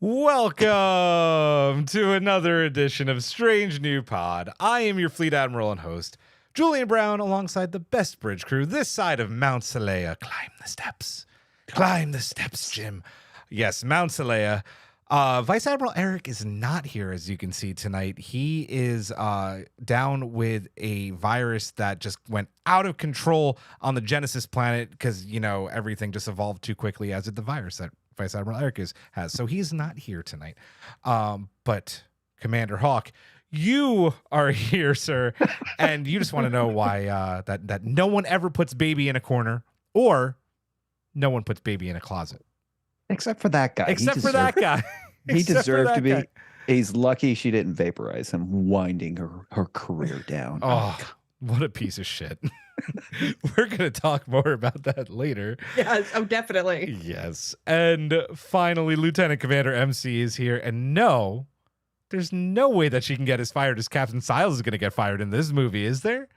Welcome to another edition of Strange New Pod. I am your Fleet Admiral and host, Julian Brown, alongside the best bridge crew this side of Mount Salea. Climb the steps. Climb the steps, Jim. Yes, Mount Salea. Vice Admiral Eric is not here, as you can see tonight. He is down with a virus that just went out of control on the Genesis planet because, you know, everything just evolved too quickly, as did the virus that Vice Admiral Eric has. So he's not here tonight. But Commander Hawk, you are here, sir, and you just want to know why that no one ever puts baby in a corner or no one puts baby in a closet. Except for that guy. Except for that guy. He deserved to be. He's lucky she didn't vaporize him, winding her career down. Oh, what a piece of shit. We're going to talk more about that later. Yes, oh, definitely. Yes. And finally, Lieutenant Commander Emcee is here. And no, there's no way that she can get as fired as Captain Siles is going to get fired in this movie, is there?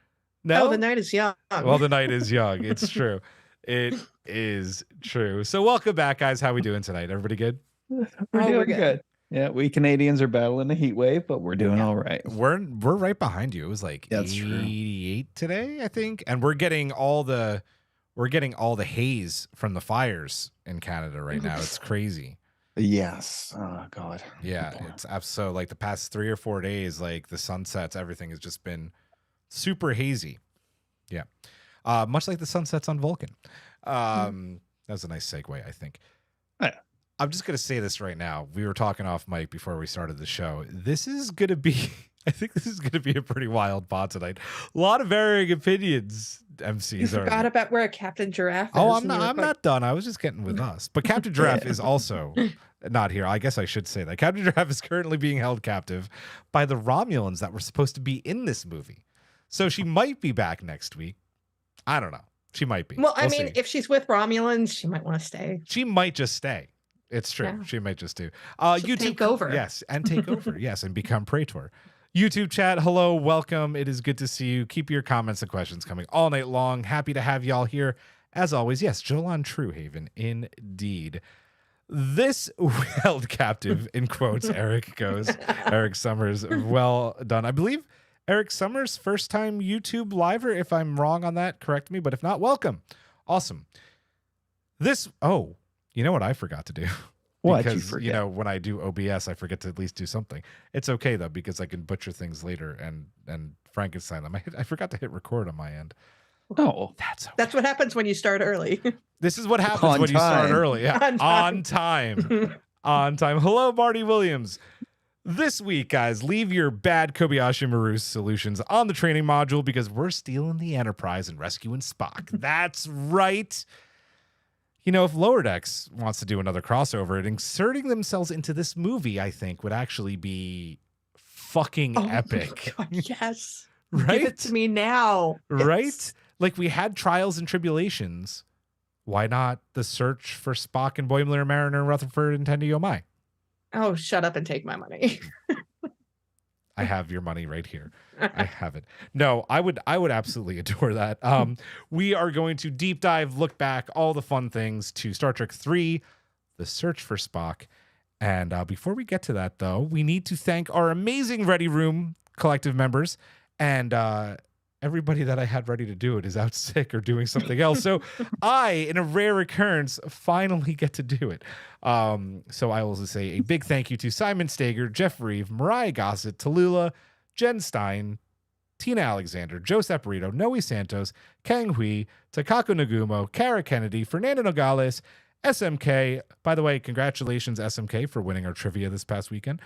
No? Oh, the night is young. Well, the night is young. It's true. It is true. So welcome back, guys. How we doing tonight? Everybody good? We're doing good. Yeah, we Canadians are battling a heat wave, but we're doing all right. We're right behind you. It was like That's 88 today, I think, and we're getting all the haze from the fires in Canada right now. It's crazy. Yes. Oh God. Yeah, it's so like the past 3 or 4 days, like the sunsets, everything has just been super hazy. Yeah. Much like the sunsets on Vulcan. That was a nice segue, I think. Yeah. I'm just going to say this right now. We were talking off mic before we started the show. This is going to be, I think this is going to be a pretty wild pod tonight. A lot of varying opinions, MCs. You forgot about where Captain Giraffe is. Oh, I'm not done. I was just getting with us. But Captain Giraffe is also not here. I guess I should say that. Captain Giraffe is currently being held captive by the Romulans that were supposed to be in this movie. So she might be back next week. I don't know. She might be. Well, I mean, if she's with Romulans, she might want to stay. She might just stay. It's true. Yeah. She might just do. YouTube take over. Yes, and take over. Yes, and become Praetor. YouTube chat, hello, welcome. It is good to see you. Keep your comments and questions coming all night long. Happy to have y'all here. As always, yes, Jolan Truehaven, indeed. This held captive, in quotes, Eric goes. Eric Summers, well done. I believe Eric Summers, first time YouTube liver. If I'm wrong on that, correct me. But if not, welcome. Awesome. You know what I forgot to do? What because, you forget? You know, when I do OBS, I forget to at least do something. It's okay, though, because I can butcher things later and Frankenstein them. I forgot to hit record on my end. Oh, that's okay. That's what happens when you start early. This is what happens when you start early. Yeah. On time. On time. Hello, Marty Williams. This week, guys, leave your bad Kobayashi Maru solutions on the training module because we're stealing the Enterprise and rescuing Spock. That's right. You know, if Lower Decks wants to do another crossover, and inserting themselves into this movie, I think, would actually be fucking epic. My God, yes. Right? Give it to me now. Right? Yes. Like we had Trials and Tribulations. Why not the search for Spock and Boimler, Mariner, Rutherford, and Tendi Omai? Oh, shut up and take my money. I have your money right here. I have it. No, I would absolutely adore that. We are going to deep dive, look back, all the fun things to Star Trek 3, The Search for Spock. And before we get to that, though, we need to thank our amazing Ready Room collective members. And everybody that I had ready to do it is out sick or doing something else. So I, in a rare occurrence, finally get to do it. So I will also say a big thank you to Simon Stager, Jeff Reeve, Mariah Gossett, Tallulah, Jen Stein, Tina Alexander, Joe Saporito, Noe Santos, Kang Hui, Takako Nagumo, Kara Kennedy, Fernando Nogales, SMK. By the way, congratulations, SMK, for winning our trivia this past weekend.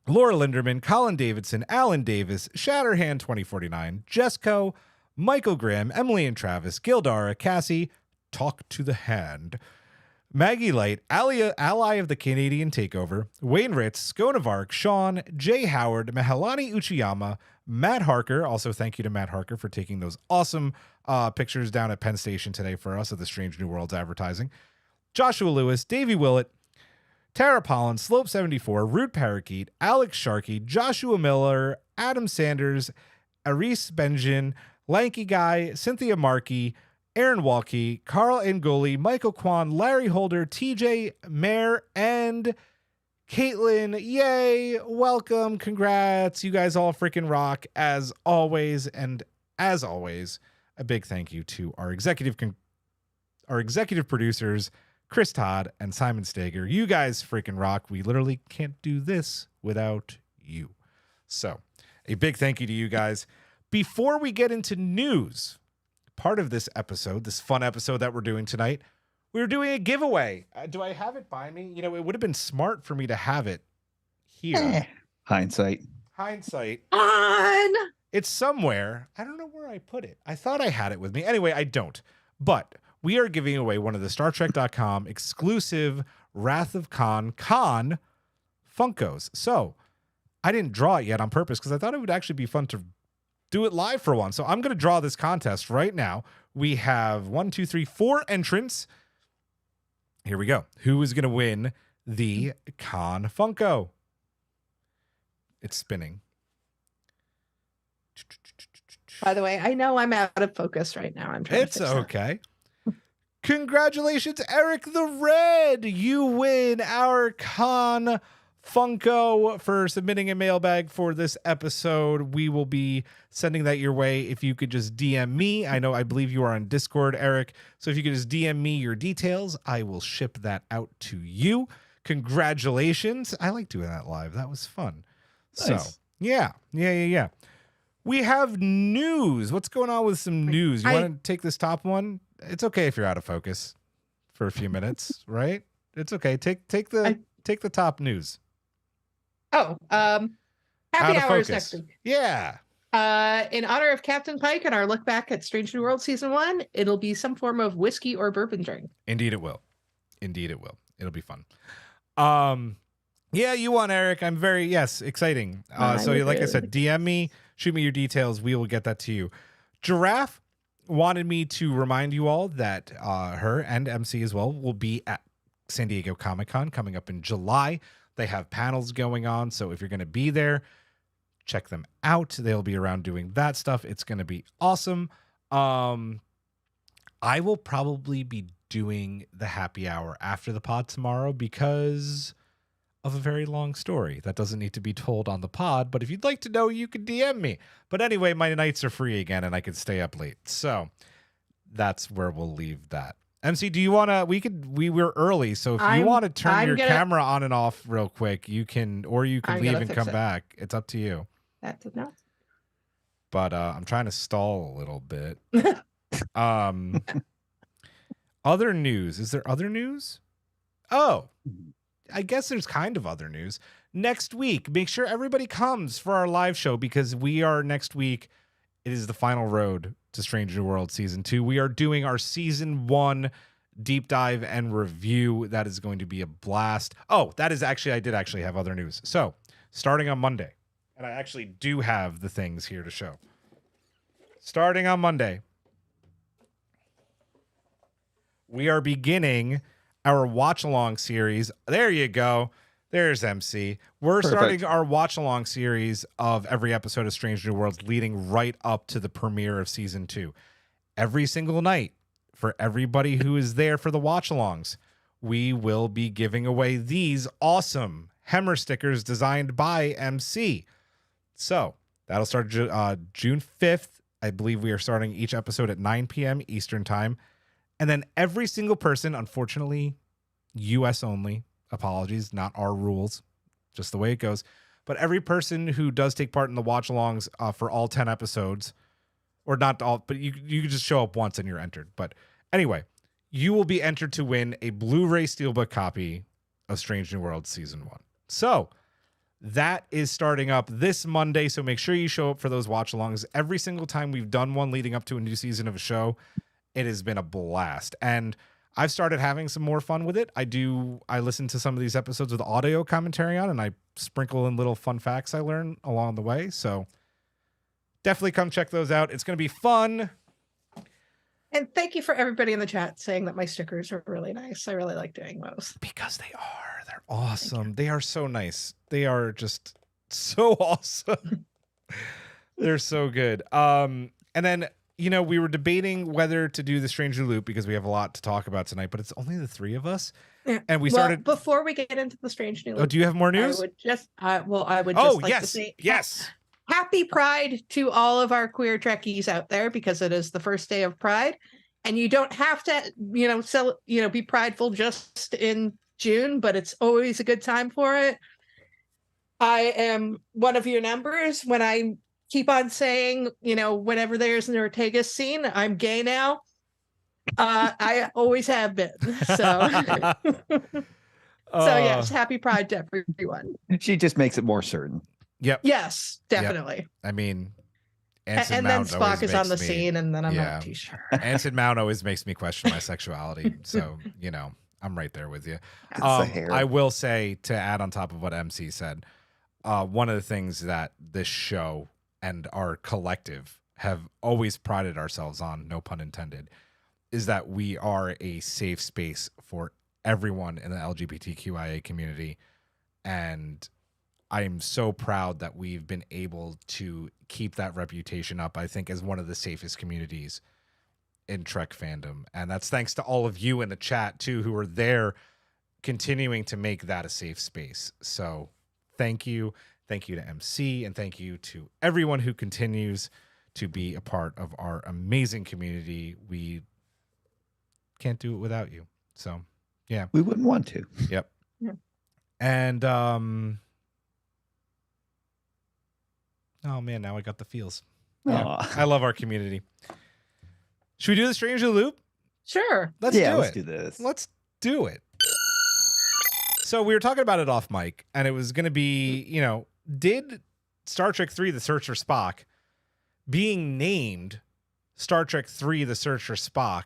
Laura Linderman, Colin Davidson, Alan Davis, Shatterhand 2049, Jesco, Michael Graham, Emily and Travis, Gildara, Cassie, Talk to the Hand, Maggie Light, Ally of the Canadian Takeover, Wayne Ritz, Skonavark, Sean, Jay Howard, Mahalani Uchiyama, Matt Harker. Also, thank you to Matt Harker for taking those awesome pictures down at Penn Station today for us at the Strange New Worlds advertising. Joshua Lewis, Davey Willett, Tara Pollen, Slope 74, Root Parakeet, Alex Sharkey, Joshua Miller, Adam Sanders, Aris Benjin, Lanky Guy, Cynthia Markey, Aaron Walke, Carl Ngoli, Michael Kwan, Larry Holder, TJ Mayer, and Caitlin. Yay! Welcome. Congrats. You guys all freaking rock as always. And as always, a big thank you to our executive producers, Chris Todd and Simon Stager. You guys freaking rock. We literally can't do this without you. So a big thank you to you guys. Before we get into news, part of this episode, this fun episode that we're doing tonight, we're doing a giveaway. Do I have it by me? It would have been smart for me to have it here. Hindsight. On. It's somewhere. I don't know where I put it. I thought I had it with me. Anyway, I don't. But we are giving away one of the StarTrek.com exclusive Wrath of Khan Funkos. So I didn't draw it yet on purpose because I thought it would actually be fun to do it live for one. So I'm going to draw this contest right now. We have 4 entrants. Here we go. Who is going to win the Khan Funko? It's spinning. By the way, I know I'm out of focus right now. I'm trying It's to fix that. okay. Congratulations, Eric the Red. You win our Khan Funko for submitting a mailbag for this episode. We will be sending that your way. If you could just DM me, I believe you are on Discord, Eric. So if you could just DM me your details, I will ship that out to you. Congratulations. I like doing that live. That was fun. Nice. So yeah. We have news. What's going on with some news? You want to take this top one? It's okay if you're out of focus for a few minutes, right? It's okay. Take the top news. Oh, Out happy of hours focus. next week. Yeah. In honor of Captain Pike and our look back at Strange New World Season 1, it'll be some form of whiskey or bourbon drink. Indeed it will. It'll be fun. Yeah, you won, Eric. I'm exciting. So like I said, DM me, shoot me your details. We will get that to you. Giraffe wanted me to remind you all that her and Emcee as well will be at San Diego Comic-Con coming up in July. They have panels going on, so if you're going to be there, check them out. They'll be around doing that stuff. It's going to be awesome. I will probably be doing the happy hour after the pod tomorrow because of a very long story that doesn't need to be told on the pod, but if you'd like to know, you can DM me. But anyway, my nights are free again and I can stay up late. So that's where we'll leave that. MC, do you want to, we were early. So if you want to turn your camera on and off real quick, you can, or you can leave and come back. It's up to you. That did not. But I'm trying to stall a little bit. Other news. Is there other news? Oh, I guess there's kind of other news. Next week, make sure everybody comes for our live show because we are next week. It is the final road to Strange New World Season 2. We are doing our Season 1 deep dive and review. That is going to be a blast. Oh, I did actually have other news. So starting on Monday, and I actually do have the things here to show. Starting on Monday, we are beginning our watch-along series. There you go. There's Emcee. We're starting our watch-along series of every episode of Strange New Worlds leading right up to the premiere of Season 2. Every single night, for everybody who is there for the watch-alongs, we will be giving away these awesome Hemmer stickers designed by Emcee. So that'll start June 5th. I believe we are starting each episode at 9 p.m. Eastern Time. And then every single person, unfortunately, U.S. only, apologies, not our rules, just the way it goes. But every person who does take part in the watch-alongs for all 10 episodes, or not all, but you can just show up once and you're entered. But anyway, you will be entered to win a Blu-ray Steelbook copy of Strange New World Season 1. So that is starting up this Monday, so make sure you show up for those watch-alongs. Every single time we've done one leading up to a new season of a show, it has been a blast. And I've started having some more fun with it. I listen to some of these episodes with audio commentary on, and I sprinkle in little fun facts I learn along the way. So definitely come check those out. It's going to be fun. And thank you for everybody in the chat saying that my stickers are really nice. I really like doing those. Because they are. They're awesome. They are so nice. They are just so awesome. They're so good. And then you know, we were debating whether to do the Strange New Loop because we have a lot to talk about tonight, but it's only the three of us. Yeah. And we Well, started. before we get into the Strange New Loop, Do you have more news? I would just Oh, like yes. to say Yes. Happy Pride to all of our queer Trekkies out there, because it is the first day of Pride, and you don't have to, be prideful just in June, but it's always a good time for it. I am one of your numbers when I keep on saying, whenever there's an Ortega scene, I'm gay now. I always have been. So, so yes, happy Pride to everyone. She just makes it more certain. Yep. Yes, definitely. Yep. I mean, and then Spock is on the scene, and then I'm not too sure. Anson Mount always makes me question my sexuality. So, I'm right there with you. The hair. I will say, to add on top of what Emcee said, one of the things that this show and our collective have always prided ourselves on, no pun intended, is that we are a safe space for everyone in the LGBTQIA community. And I'm so proud that we've been able to keep that reputation up, I think, as one of the safest communities in Trek fandom. And that's thanks to all of you in the chat, too, who are there continuing to make that a safe space. So thank you. Thank you to Emcee, and thank you to everyone who continues to be a part of our amazing community. We can't do it without you. So, yeah. We wouldn't want to. Yep. Yeah. And, oh man, now I got the feels. Yeah, I love our community. Should we do the Strange New Loop? Sure. Let's do this. Let's do it. So we were talking about it off mic, and it was going to be, did Star Trek 3, The Search for Spock, being named Star Trek 3, The Search for Spock,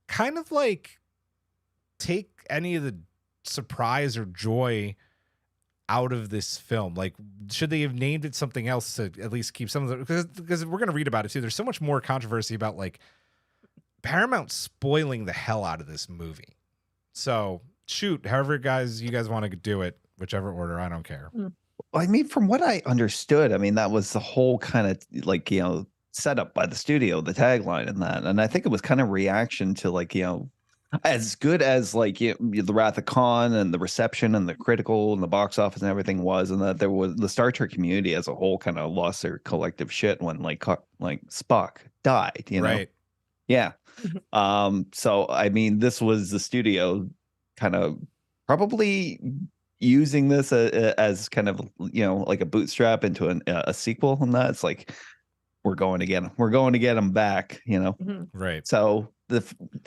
kind of like take any of the surprise or joy out of this film? Like, should they have named it something else to at least keep some of the, because we're going to read about it too. There's so much more controversy about like Paramount spoiling the hell out of this movie. So shoot, however you guys want to do it, whichever order, I don't care. I mean, from what I understood, that was the whole kind of like, set up by the studio, the tagline and that. And I think it was kind of reaction to like, as good as like the Wrath of Khan and the reception and the critical and the box office and everything was, and that there was the Star Trek community as a whole kind of lost their collective shit when like Spock died, Right. Yeah. So I mean, this was the studio kind of probably using this as kind of like a bootstrap into a sequel, and that's like we're going to get them back, Right. So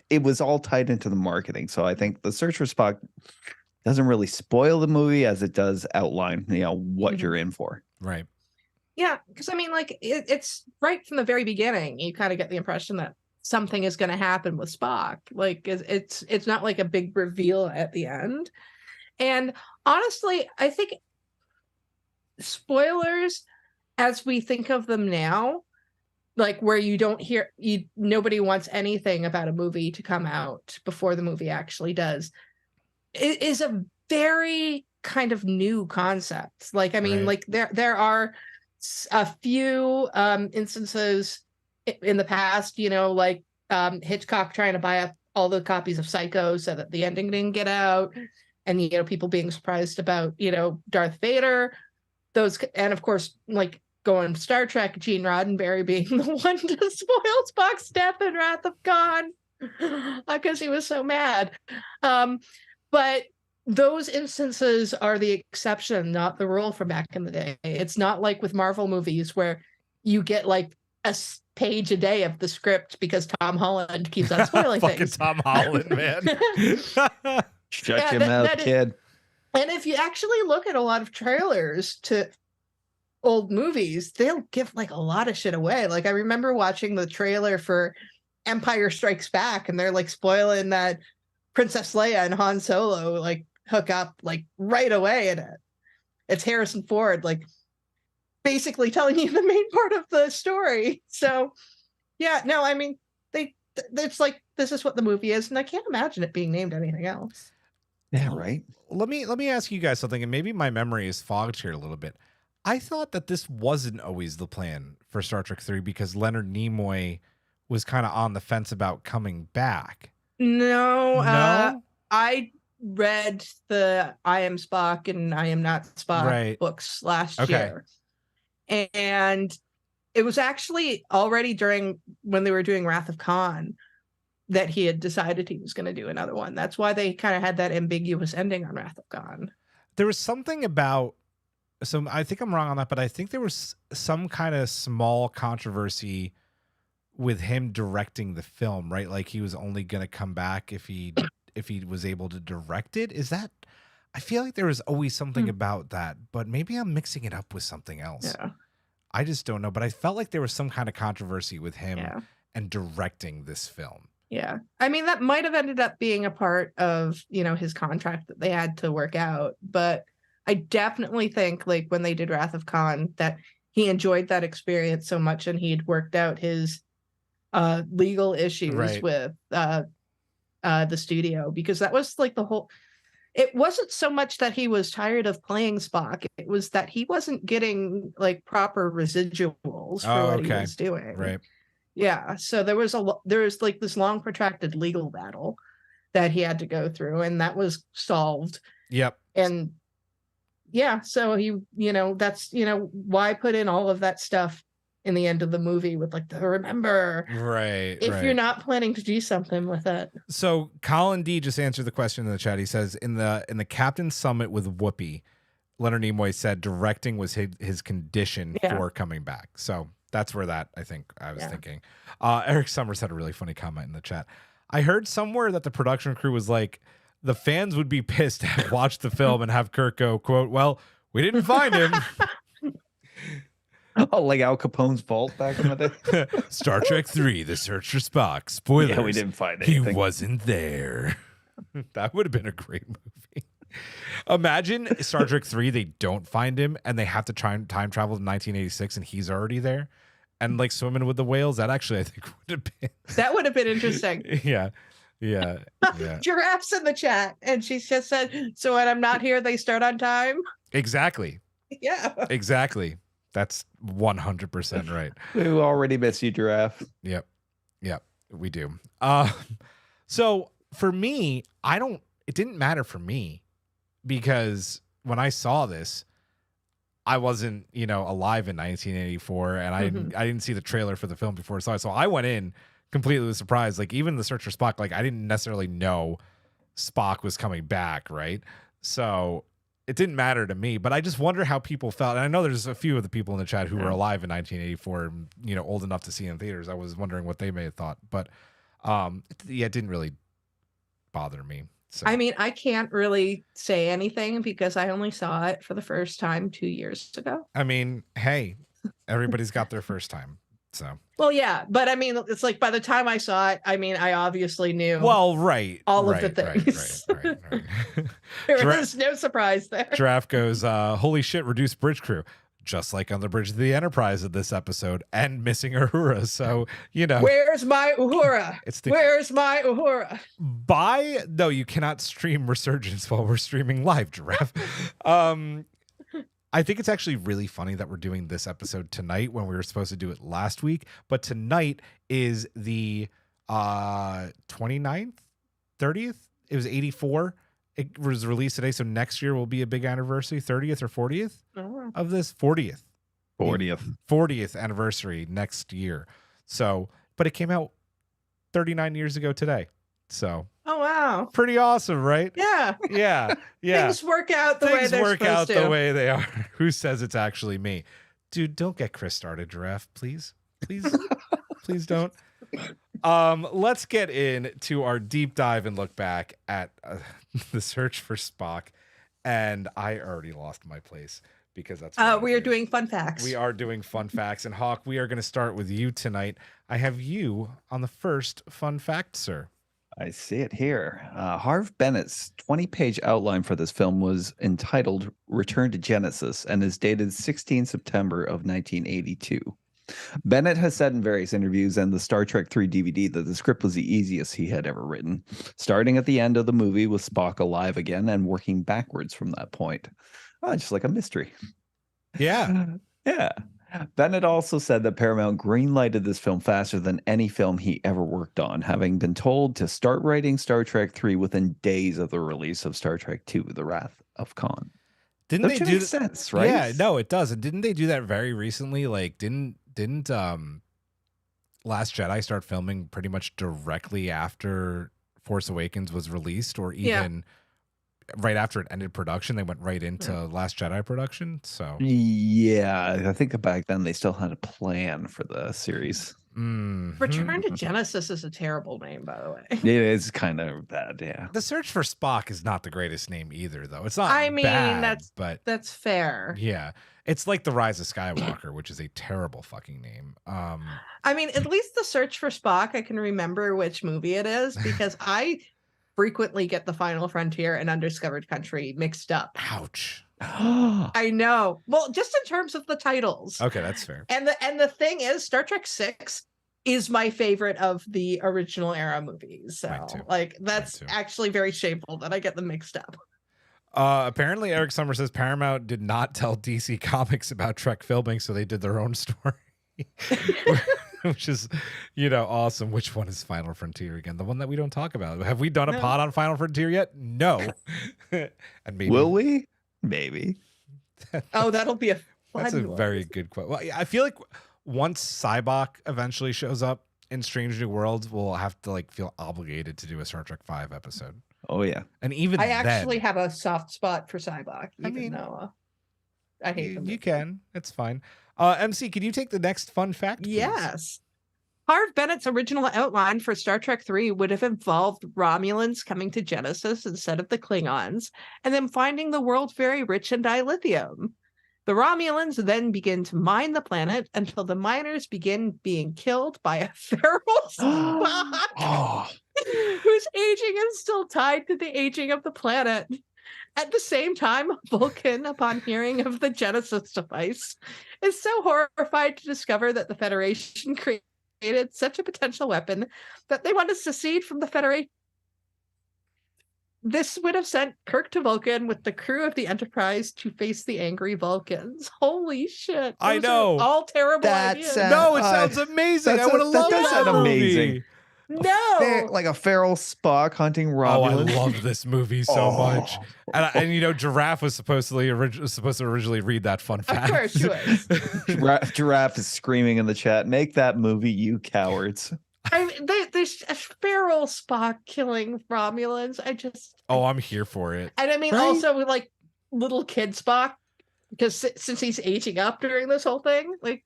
it was all tied into the marketing. So I think the Search for Spock doesn't really spoil the movie as it does outline what you're in for. Right. Yeah, because I mean, like it's right from the very beginning. You kind of get the impression that something is going to happen with Spock. Like it's not like a big reveal at the end. And honestly, I think spoilers, as we think of them now, like where you don't hear, nobody wants anything about a movie to come out before the movie actually does, it is a very kind of new concept. Like, I mean, like there are a few instances in the past, like Hitchcock trying to buy up all the copies of Psycho so that the ending didn't get out, and people being surprised about Darth Vader, those, and of course like going Star Trek, Gene Roddenberry being the one to spoil Spock's death in Wrath of Khan because he was so mad. But those instances are the exception, not the rule from back in the day. It's not like with Marvel movies where you get like a page a day of the script because Tom Holland keeps on spoiling things. Fucking Tom Holland, man. Shut your mouth, kid. And if you actually look at a lot of trailers to old movies, they'll give like a lot of shit away. Like I remember watching the trailer for Empire Strikes Back, and they're like spoiling that Princess Leia and Han Solo like hook up like right away in it. It's Harrison Ford like basically telling you the main part of the story. So yeah, no, I mean it's like this is what the movie is, and I can't imagine it being named anything else. Yeah, right. Let me ask you guys something, and maybe my memory is fogged here a little bit. I thought that this wasn't always the plan for Star Trek 3 because Leonard Nimoy was kind of on the fence about coming back. No, No? I read the I Am Spock and I Am Not Spock Right. books last Okay. year. And it was actually already during when they were doing Wrath of Khan that he had decided he was going to do another one. That's why they kind of had that ambiguous ending on Wrath of Khan. There was something about, so I think I'm wrong on that, but I think there was some kind of small controversy with him directing the film, right? Like he was only going to come back if he was able to direct it. Is that, I feel like there was always something about that, but maybe I'm mixing it up with something else. Yeah. I just don't know, but I felt like there was some kind of controversy with him and directing this film. Yeah. I mean, that might have ended up being a part of, his contract that they had to work out. But I definitely think like when they did Wrath of Khan that he enjoyed that experience so much and he'd worked out his legal issues with the studio, because that was like the whole, it wasn't so much that he was tired of playing Spock. It was that he wasn't getting like proper residuals for what he was doing. Right. Yeah. So there was like this long protracted legal battle that he had to go through, and that was solved. Yep. And yeah, so he, that's, why put in all of that stuff in the end of the movie with like the remember. Right. If you're not planning to do something with it. So Colin D just answered the question in the chat. He says in the Captain's Summit with Whoopi, Leonard Nimoy said directing was his condition for coming back. So that's where that I was thinking. Eric Summers had a really funny comment in the chat. I heard somewhere that the production crew was like, the fans would be pissed to have watched the film and have Kirk go, quote, "Well, we didn't find him." Oh, like Al Capone's vault back in the day. Star Trek 3, The Search for Spock. Spoilers. Yeah, we didn't find anything. He wasn't there. That would have been a great movie. Imagine Star Trek 3, they don't find him and they have to try and time travel to 1986 and he's already there and like swimming with the whales. That actually, I think, would have been. That would have been interesting. Yeah. Giraffe's in the chat and she just said, so when I'm not here, they start on time. Exactly. Yeah. Exactly. That's 100% right. We already miss you, Giraffe. Yep, we do. So for me, it didn't matter for me because when I saw this, I wasn't, alive in 1984 and I didn't see the trailer for the film before I saw it. So I went in completely surprised. Like even the Search for Spock, like I didn't necessarily know Spock was coming back, right? So it didn't matter to me, but I just wonder how people felt. And I know there's a few of the people in the chat who were alive in 1984, old enough to see in theaters. I was wondering what they may have thought, but it didn't really bother me. So. I mean, I can't really say anything because I only saw it for the first time 2 years ago. I mean, hey, everybody's got their first time. So. Well, yeah, but I mean, it's like by the time I saw it, I mean, I obviously knew. Well, right. All of the things. Right. There was no surprise there. Giraffe goes, holy shit, reduced bridge crew. Just like on the bridge of the Enterprise of this episode and missing Uhura. So, Where's my Uhura? Where's my Uhura? No, you cannot stream Resurgence while we're streaming live, Giraffe. I think it's actually really funny that we're doing this episode tonight when we were supposed to do it last week. But tonight is the 29th, 30th. It was 84. It was released today. So next year will be a big anniversary, 30th or 40th of this. 40th anniversary next year. So, but it came out 39 years ago today. So. Oh, wow. Pretty awesome, right? Yeah. Yeah. Things work out the way they're supposed to. Things work out the way they are. Who says it's actually me? Dude, don't get Chris started, Giraffe, please. Please don't. Let's get into our deep dive and look back at the Search for Spock. And I already lost my place because that's we are doing fun facts. We are doing fun facts. And Hawk, we are going to start with you tonight. I have you on the first fun fact, sir. I see it here. Harv Bennett's 20-page outline for this film was entitled Return to Genesis and is dated 16 September of 1982. Bennett has said in various interviews and the Star Trek 3 DVD that the script was the easiest he had ever written, starting at the end of the movie with Spock alive again and working backwards from that point. Just like a mystery. Yeah. Yeah. Bennett also said that Paramount greenlighted this film faster than any film he ever worked on, having been told to start writing Star Trek 3 within days of the release of Star Trek 2, The Wrath of Khan. Didn't Don't they you do make th- sense, right? Yeah, no, it does. And didn't they do that very recently? Like, didn't Last Jedi start filming pretty much directly after Force Awakens was released, or even right after it ended production? They went right into Last Jedi production. So Yeah, I think back then they still had a plan for the series. Return to Genesis is a terrible name, by the way. It is kind of bad, yeah. The Search for Spock is not the greatest name either, though. It's not I mean, bad, but that's fair. yeah, it's like The Rise of Skywalker, which is a terrible fucking name. I mean, at least The Search for Spock, I can remember which movie it is because I frequently get The Final Frontier and Undiscovered Country mixed up. Ouch. I know. Well, just in terms of the titles. Okay, that's fair. And the thing is, Star Trek 6 is my favorite of the original era movies. So like that's actually very shameful that I get them mixed up. Apparently Eric Summers says Paramount did not tell DC Comics about Trek filming, so they did their own story. Which is, awesome. Which one is Final Frontier again? The one that we don't talk about. Have we done a pod on Final Frontier yet? No. And maybe will we? Maybe. Oh, that'll be a fun That's a one. very good question. Well, I feel like once Cybok eventually shows up in Strange New Worlds, we'll have to feel obligated to do a Star Trek 5 episode. Oh yeah. And even I actually have a soft spot for Cybok, even though I hate them. You can. It's fine. MC, can you take the next fun fact, please? Yes. Harv Bennett's original outline for Star Trek 3 would have involved Romulans coming to Genesis instead of the Klingons, and them finding the world very rich in dilithium. The Romulans then begin to mine the planet until the miners begin being killed by a feral Spock, whose aging is still tied to the aging of the planet. At the same time, Vulcan, upon hearing of the Genesis device, is so horrified to discover that the Federation created such a potential weapon that they want to secede from the Federation. This would have sent Kirk to Vulcan with the crew of the Enterprise to face the angry Vulcans. Holy shit. I know. All terrible ideas. No, it sounds amazing. I would have loved that movie. Amazing. No. Like a feral Spock hunting Romulans. Oh, I love this movie so much. And Giraffe was supposed to originally read that fun fact. Of course she was. Giraffe is screaming in the chat, make that movie, you cowards. I mean, there's a feral Spock killing Romulans. I'm here for it. And I mean, also like little kid Spock, because since he's aging up during this whole thing, like.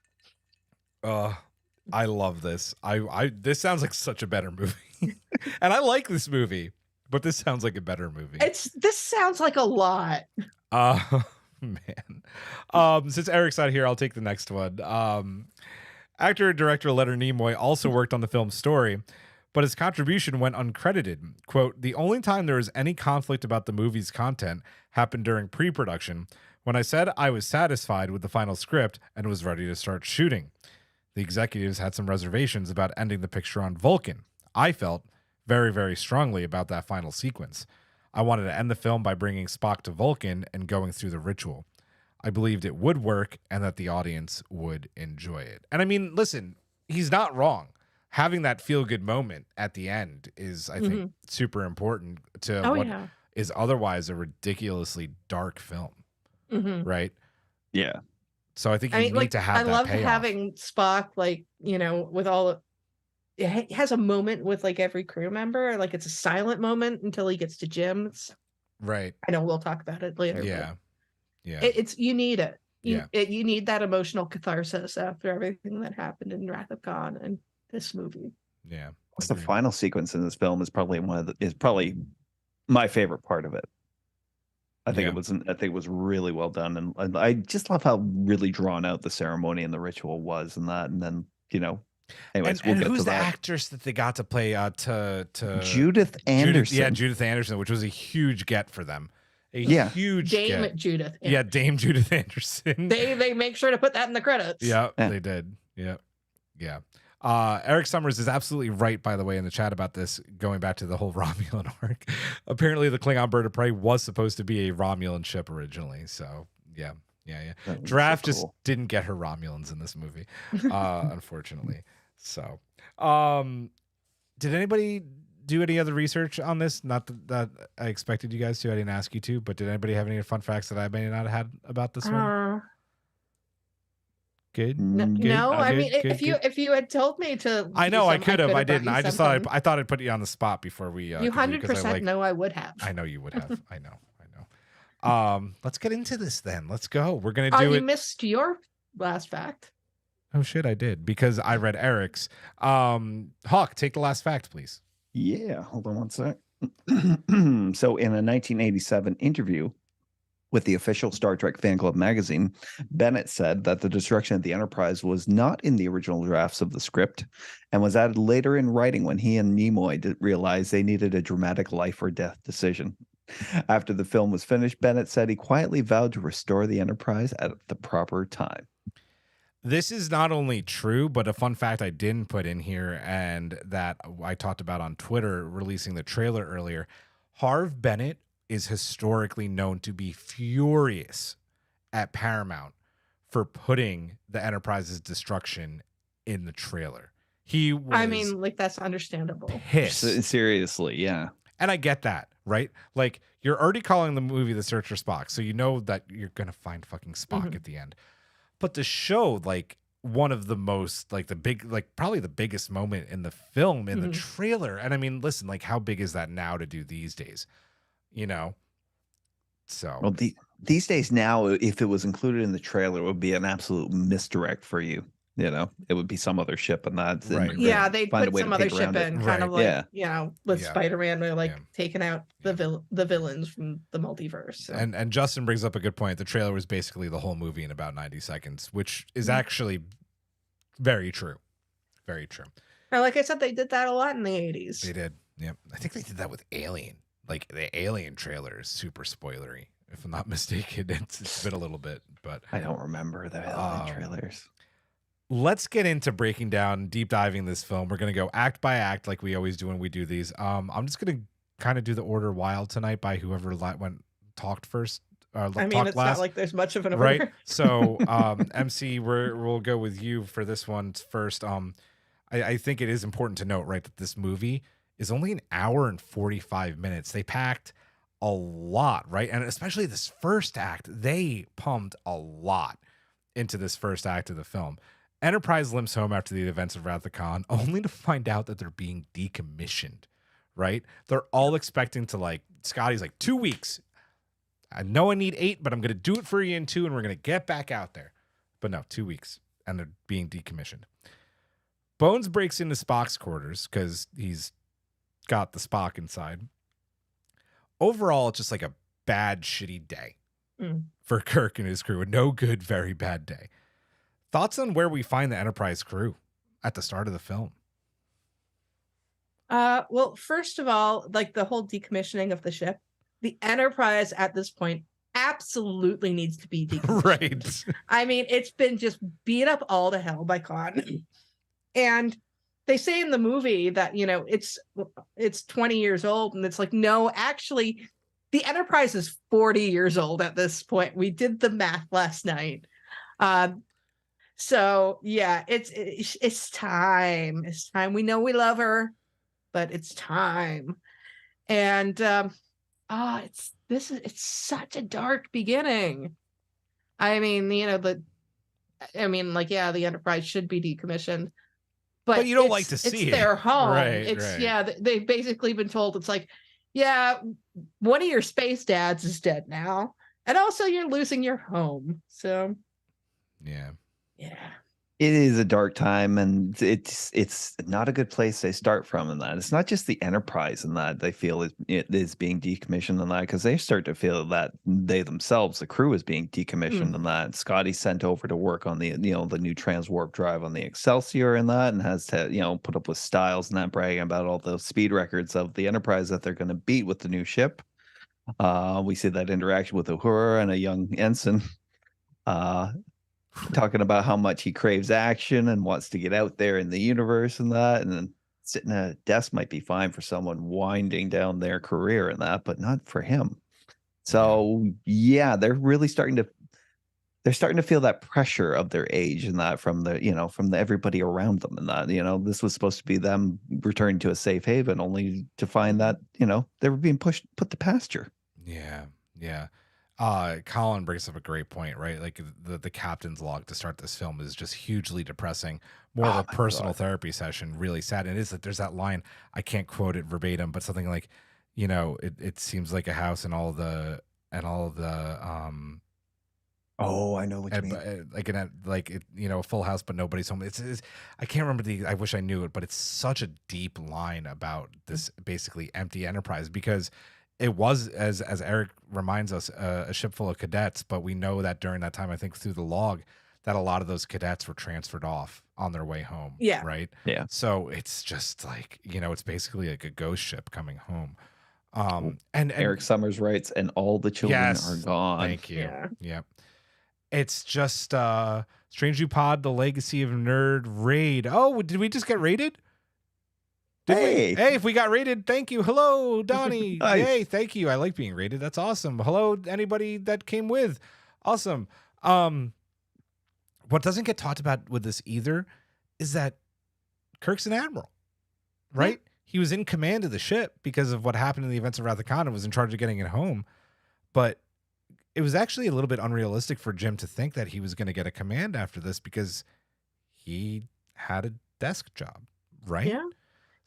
I love this. This sounds like such a better movie, and I like this movie, but this sounds like a better movie. This sounds like a lot. Man. Since Eric's not here, I'll take the next one. Actor and director Leonard Nimoy also worked on the film's story, but his contribution went uncredited. Quote, "The only time there was any conflict about the movie's content happened during pre-production, when I said I was satisfied with the final script and was ready to start shooting. The executives had some reservations about ending the picture on Vulcan. I felt very, very strongly about that final sequence. I wanted to end the film by bringing Spock to Vulcan and going through the ritual. I believed it would work and that the audience would enjoy it." And I mean, listen, he's not wrong. Having that feel-good moment at the end is, I think, super important to is otherwise a ridiculously dark film, right? Yeah. So I think you need to have that love payoff. having Spock, with all it has a moment with every crew member. Like it's a silent moment until he gets to Jim's. Right. I know we'll talk about it later. Yeah. Yeah. You need it. You need that emotional catharsis after everything that happened in Wrath of Khan and this movie. Yeah. The final sequence in this film is probably probably my favorite part of it. I think it was really well done, and I just love how really drawn out the ceremony and the ritual was, and then anyways, we'll get who's to the that. actress that they got to play to Judith Anderson? Judith Anderson, which was a huge get for them. Huge Dame get. Judith. Yeah, Dame Judith Anderson. They make sure to put that in the credits. Yeah, they did. Yeah. Eric Summers is absolutely right, by the way, in the chat about this, going back to the whole Romulan arc. Apparently, the Klingon bird of prey was supposed to be a Romulan ship originally. So, yeah, Yeah. That was Giraffe so just cool. didn't get her Romulans in this movie, unfortunately. So, did anybody do any other research on this? Not that I expected you guys to. I didn't ask you to, but did anybody have any fun facts that I may not have had about this one? Good. Good. No, I mean, Good. if you had told me to, I do know I some, could have. I brought didn't. you I just thought something. I thought I'd put you on the spot before we. You 100% know I would have. I know you would have. I know. Let's get into this then. Let's go. We're gonna do You it. missed your last fact. Oh shit, I did because I read Eric's. Hawk, take the last fact, please. Yeah, hold on one sec. So in a 1987 interview with the official Star Trek fan club magazine, Bennett said that the destruction of the Enterprise was not in the original drafts of the script and was added later in writing when he and Nimoy realized they needed a dramatic life or death decision. After the film was finished, Bennett said he quietly vowed to restore the Enterprise at the proper time. This is not only true, but a fun fact I didn't put in here and that I talked about on Twitter releasing the trailer earlier. Harve Bennett is historically known to be furious at Paramount for putting the Enterprise's destruction in the trailer. He was I mean, like, that's understandable. pissed. Seriously, yeah. And I get that, right? Like, you're already calling the movie The Search for Spock, so you know that you're going to find fucking Spock at the end. But to show, like, one of the most, like, probably the biggest moment in the film in the trailer. And I mean, listen, like, how big is that now to do these days? You know? So. Well, these days now, if it was included in the trailer, it would be an absolute misdirect for you. You know, it would be some other ship and that. Right. Yeah, they'd find a put way some to other pig around ship it. in, kind Right. of like, Yeah. you know, with Yeah. Spider-Man, they're like Yeah. taking out the villains from the multiverse. So. And Justin brings up a good point. The trailer was basically the whole movie in about 90 seconds, which is actually very true. Very true. Now, like I said, they did that a lot in the 80s. They did. Yep. I think they did that with Alien. Like, the Alien trailer is super spoilery. If I'm not mistaken, it's been a little bit, but I don't remember the trailers. let's get into breaking down, deep diving this film. We're going to go act by act like we always do when we do these. I'm just going to kind of do the order wild tonight by whoever talked first. I mean, talked it's last, not like there's much of an order. right? So, MC, we'll go with you for this one first. I think it is important to note, right, that this movie is only an hour and 45 minutes. They packed a lot, right? And especially this first act, they pumped a lot into this first act of the film. Enterprise limps home after the events of Wrath of Khan, only to find out that they're being decommissioned, right? They're all expecting to, like, Scotty's like, 2 weeks. I know I need 8, but I'm going to do it for you in 2, and we're going to get back out there. But no, 2 weeks, and they're being decommissioned. Bones breaks into Spock's quarters because he's got the Spock inside. Overall, it's just like a bad, shitty day for Kirk and his crew. A no good, very bad day. Thoughts on where we find the Enterprise crew at the start of the film? Well, first of all, like the whole decommissioning of the ship, the Enterprise at this point absolutely needs to be decommissioned. Right. I mean, it's been just beat up all to hell by Khan. And they say in the movie that, you know, it's 20 years old, and it's like, no, actually, the Enterprise is 40 years old at this point. We did the math last night. So yeah, it's time. It's time. We know we love her, but it's time. And it's such a dark beginning. I mean, you know, the Enterprise should be decommissioned, but you don't like to see it's their home. Right, It's right. they've basically been told, it's like, yeah, one of your space dads is dead now, and also you're losing your home. So Yeah. It is a dark time, and it's not a good place they start from in that. It's not just the Enterprise in that they feel it is being decommissioned in that, because they start to feel that they themselves, the crew, is being decommissioned in that. Scotty's sent over to work on the new transwarp drive on the Excelsior in that, and has to put up with Styles and that, bragging about all the speed records of the Enterprise that they're going to beat with the new ship. We see that interaction with Uhura and a young ensign. Talking about how much he craves action and wants to get out there in the universe and that, and then sitting at a desk might be fine for someone winding down their career and that, but not for him. So yeah, they're really starting to they're starting to feel that pressure of their age and that from the, from the everybody around them, and that, this was supposed to be them returning to a safe haven, only to find that, they were being put to pasture. Yeah. Yeah. Colin brings up a great point, right? Like the captain's log to start this film is just hugely depressing, more of a personal therapy session, really sad. And it is that there's that line, I can't quote it verbatim, but something like, it seems like a house and all the Oh, I know what you mean. a full house, but nobody's home. It's I can't remember I wish I knew it, but it's such a deep line about this basically empty Enterprise, because it was, as Eric reminds us, a ship full of cadets, but we know that during that time, I think through the log, that a lot of those cadets were transferred off on their way home. Yeah. Right. Yeah. So it's just like, it's basically like a ghost ship coming home. And Eric Summers writes, and all the children are gone. Thank you. Yeah. It's just Strange New Pod, The Legacy of Nerd raid. Oh, did we just get raided? Hey, if we got rated, thank you. Hello, Donnie. Nice. Yay, thank you. I like being rated. That's awesome. Hello, anybody that came with. Awesome. What doesn't get talked about with this either is that Kirk's an admiral, right? Yeah. He was in command of the ship because of what happened in the events of Wrath of Khan and was in charge of getting it home. But it was actually a little bit unrealistic for Jim to think that he was going to get a command after this, because he had a desk job, right? Yeah.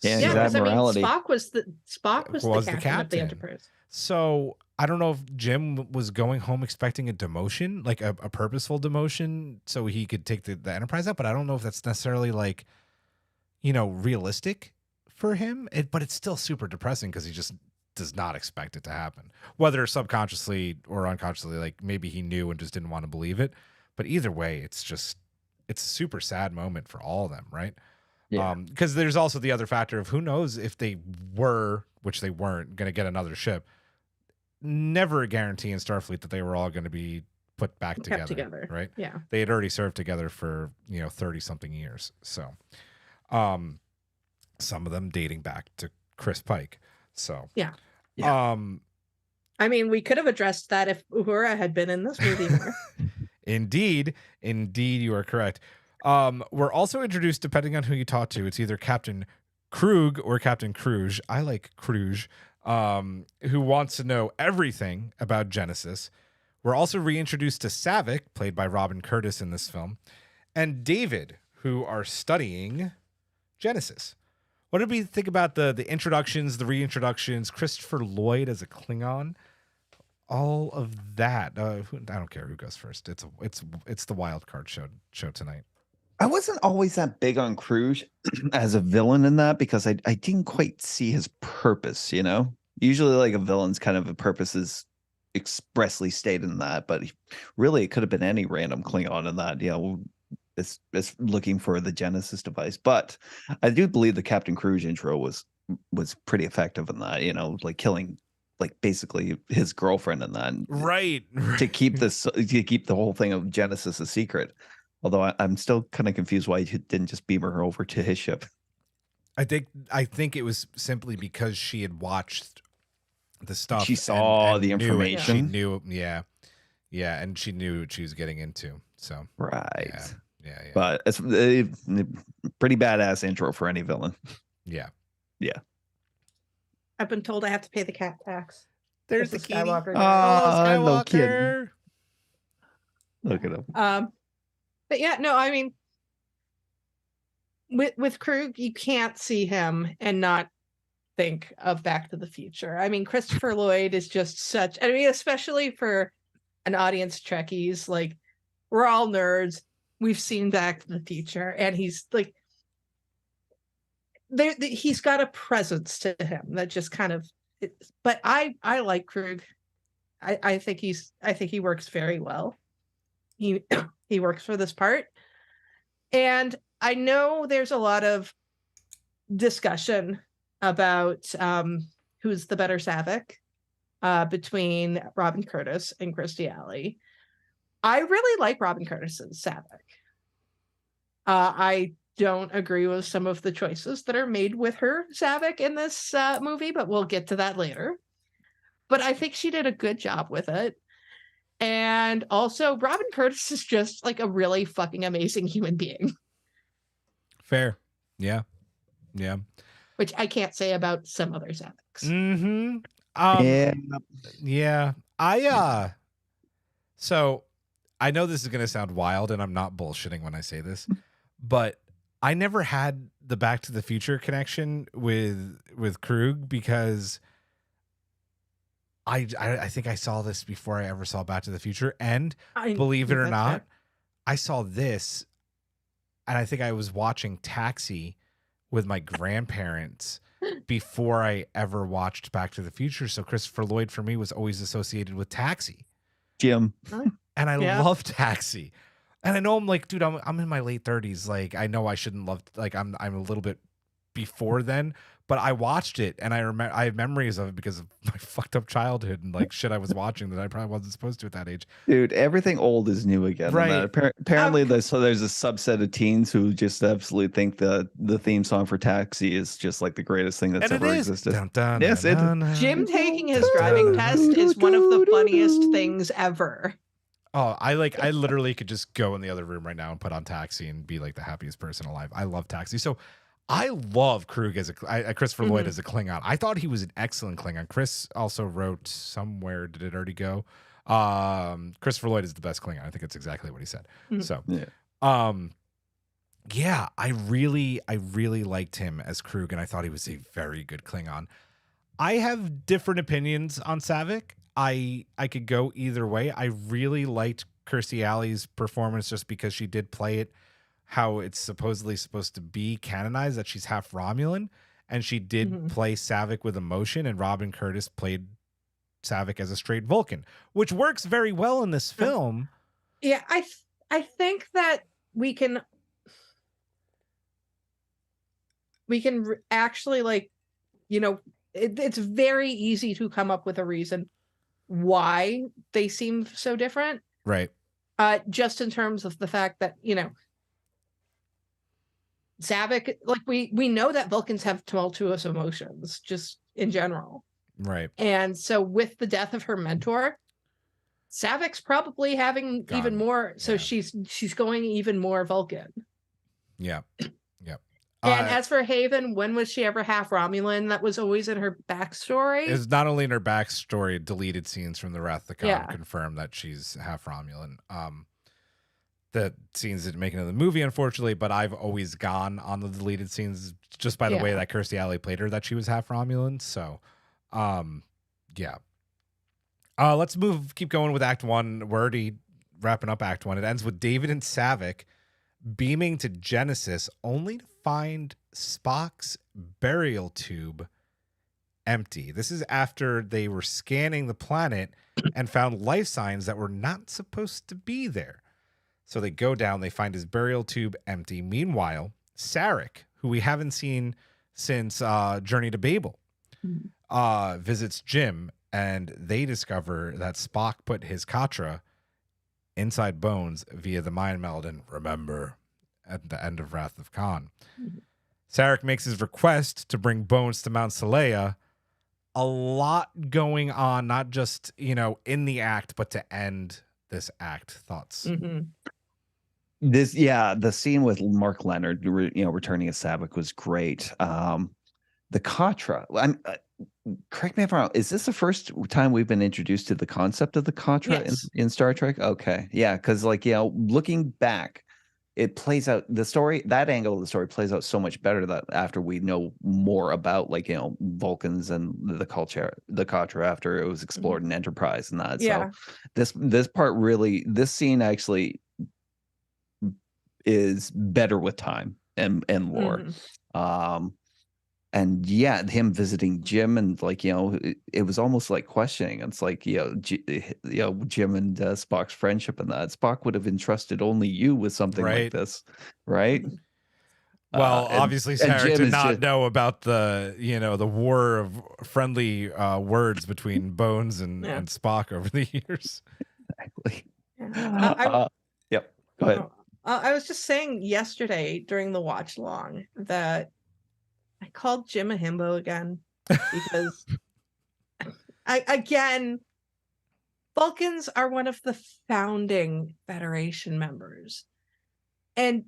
Yeah, because Spock was the captain of the Enterprise. So I don't know if Jim was going home expecting a demotion, like a purposeful demotion, so he could take the Enterprise out. But I don't know if that's necessarily like, realistic for him. But it's still super depressing because he just does not expect it to happen, whether subconsciously or unconsciously. Like maybe he knew and just didn't want to believe it. But either way, it's a super sad moment for all of them, right? Yeah. Because there's also the other factor of who knows if they were, which they weren't, going to get another ship. Never a guarantee in Starfleet that they were all going to be put back together, right? Yeah. They had already served together for 30 something years. So, some of them dating back to Chris Pike. So yeah. I mean, we could have addressed that if Uhura had been in this movie more. Indeed, you are correct. We're also introduced, depending on who you talk to, it's either Captain Krug or Captain Kruge. I like Kruge, who wants to know everything about Genesis. We're also reintroduced to Saavik, played by Robin Curtis in this film, and David, who are studying Genesis. What did we think about the introductions, the reintroductions, Christopher Lloyd as a Klingon? All of that. I don't care who goes first. It's the wild card show tonight. I wasn't always that big on Kruge as a villain in that, because I didn't quite see his purpose, Usually like a villain's kind of a purpose is expressly stated in that, but really it could have been any random Klingon in that, it's looking for the Genesis device. But I do believe the Captain Kruge intro was pretty effective in that, like killing like basically his girlfriend in that. Right. To keep the whole thing of Genesis a secret. Although I'm still kind of confused why he didn't just beam her over to his ship. I think it was simply because she had watched the stuff. She saw and the information. She knew, yeah, and she knew what she was getting into. So right, yeah. But it's a pretty badass intro for any villain. Yeah. I've been told I have to pay the cat tax. There's the Skywalker. Skywalker. No kidding. Look at him. But yeah, no, I mean, with Krug, you can't see him and not think of Back to the Future. I mean, Christopher Lloyd is just especially for an audience Trekkies, like we're all nerds. We've seen Back to the Future, and he's like, he's got a presence to him that just kind of. But I like Krug. I think he works very well. He works for this part. And I know there's a lot of discussion about who's the better Saavik between Robin Curtis and Kirstie Alley. I really like Robin Curtis's Saavik. I don't agree with some of the choices that are made with her Saavik in this movie, but we'll get to that later. But I think she did a good job with it. And also, Robin Curtis is just like a really fucking amazing human being. Fair. Yeah. Yeah. Which I can't say about some other Saviks. Mm-hmm. Yeah. Yeah. So I know this is going to sound wild, and I'm not bullshitting when I say this, but I never had the Back to the Future connection with Krug because I think I saw this before I ever saw Back to the Future, and believe it or not, I saw this, and I think I was watching Taxi with my grandparents before I ever watched Back to the Future. So Christopher Lloyd for me was always associated with Taxi. Jim. And I love Taxi. And I know I'm like, dude, I'm in my late 30s. Like, I know I shouldn't love, like, I'm a little bit before then, but I watched it and I have memories of it because of my fucked up childhood and like shit I was watching that I probably wasn't supposed to at that age. Dude, everything old is new again. Right. Apparently there's a subset of teens who just absolutely think the theme song for Taxi is just like the greatest thing that's ever existed. Yes, it is. Jim taking his driving test is one of the funniest things ever. Oh, I literally could just go in the other room right now and put on Taxi and be like the happiest person alive. I love Taxi. So I love Krug as Christopher Lloyd as a Klingon. I thought he was an excellent Klingon. Chris also wrote somewhere, did it already go? Christopher Lloyd is the best Klingon. I think it's exactly what he said. So, yeah, I really liked him as Krug, and I thought he was a very good Klingon. I have different opinions on Saavik. I could go either way. I really liked Kirstie Alley's performance just because she did play it how it's supposedly supposed to be canonized, that she's half Romulan, and she did play Saavik with emotion, and Robin Curtis played Saavik as a straight Vulcan, which works very well in this film. Yeah, I think that we can actually, like, you know, it's very easy to come up with a reason why they seem so different. Right. Just in terms of the fact that, you know, Saavik, like we know that Vulcans have tumultuous emotions just in general. Right. And so with the death of her mentor, Saavik's probably having even more. So she's going even more Vulcan. Yeah. Yeah. And as for Haven, when was she ever half Romulan? That was always in her backstory. It's not only in her backstory, deleted scenes from the Wrath of the Khan confirm that she's half Romulan. The scenes didn't make it into the movie, unfortunately, but I've always gone on the deleted scenes just by the way that Kirstie Alley played her, that she was half Romulan. So, yeah. Let's keep going with Act 1. We're already wrapping up Act 1. It ends with David and Saavik beaming to Genesis, only to find Spock's burial tube empty. This is after they were scanning the planet and found life signs that were not supposed to be there. So they go down, they find his burial tube empty. Meanwhile, Sarek, who we haven't seen since Journey to Babel, visits Jim, and they discover that Spock put his Katra inside Bones via the mind meld and remember at the end of Wrath of Khan. Sarek makes his request to bring Bones to Mount Seleia. A lot going on, not just, you know, in the act, but to end this act. Thoughts? The scene with Mark Leonard, returning as Saavik was great. The Katra, correct me if I'm wrong, is this the first time we've been introduced to the concept of the Katra in Star Trek? Okay. Yeah, because looking back, it plays out, the story, that angle of the story plays out so much better that after we know more about Vulcans and the Katra after it was explored in Enterprise and that. So this part really, this scene actually is better with time and lore. And him visiting Jim and it was almost like questioning. It's like, Jim and Spock's friendship and that Spock would have entrusted only you with something like this. Right. Well, obviously Sarek did not know about the war of friendly words between Bones and Spock over the years. Exactly. Yep. Go ahead. I was just saying yesterday during the watch long that I called Jim a himbo again because Vulcans are one of the founding Federation members. And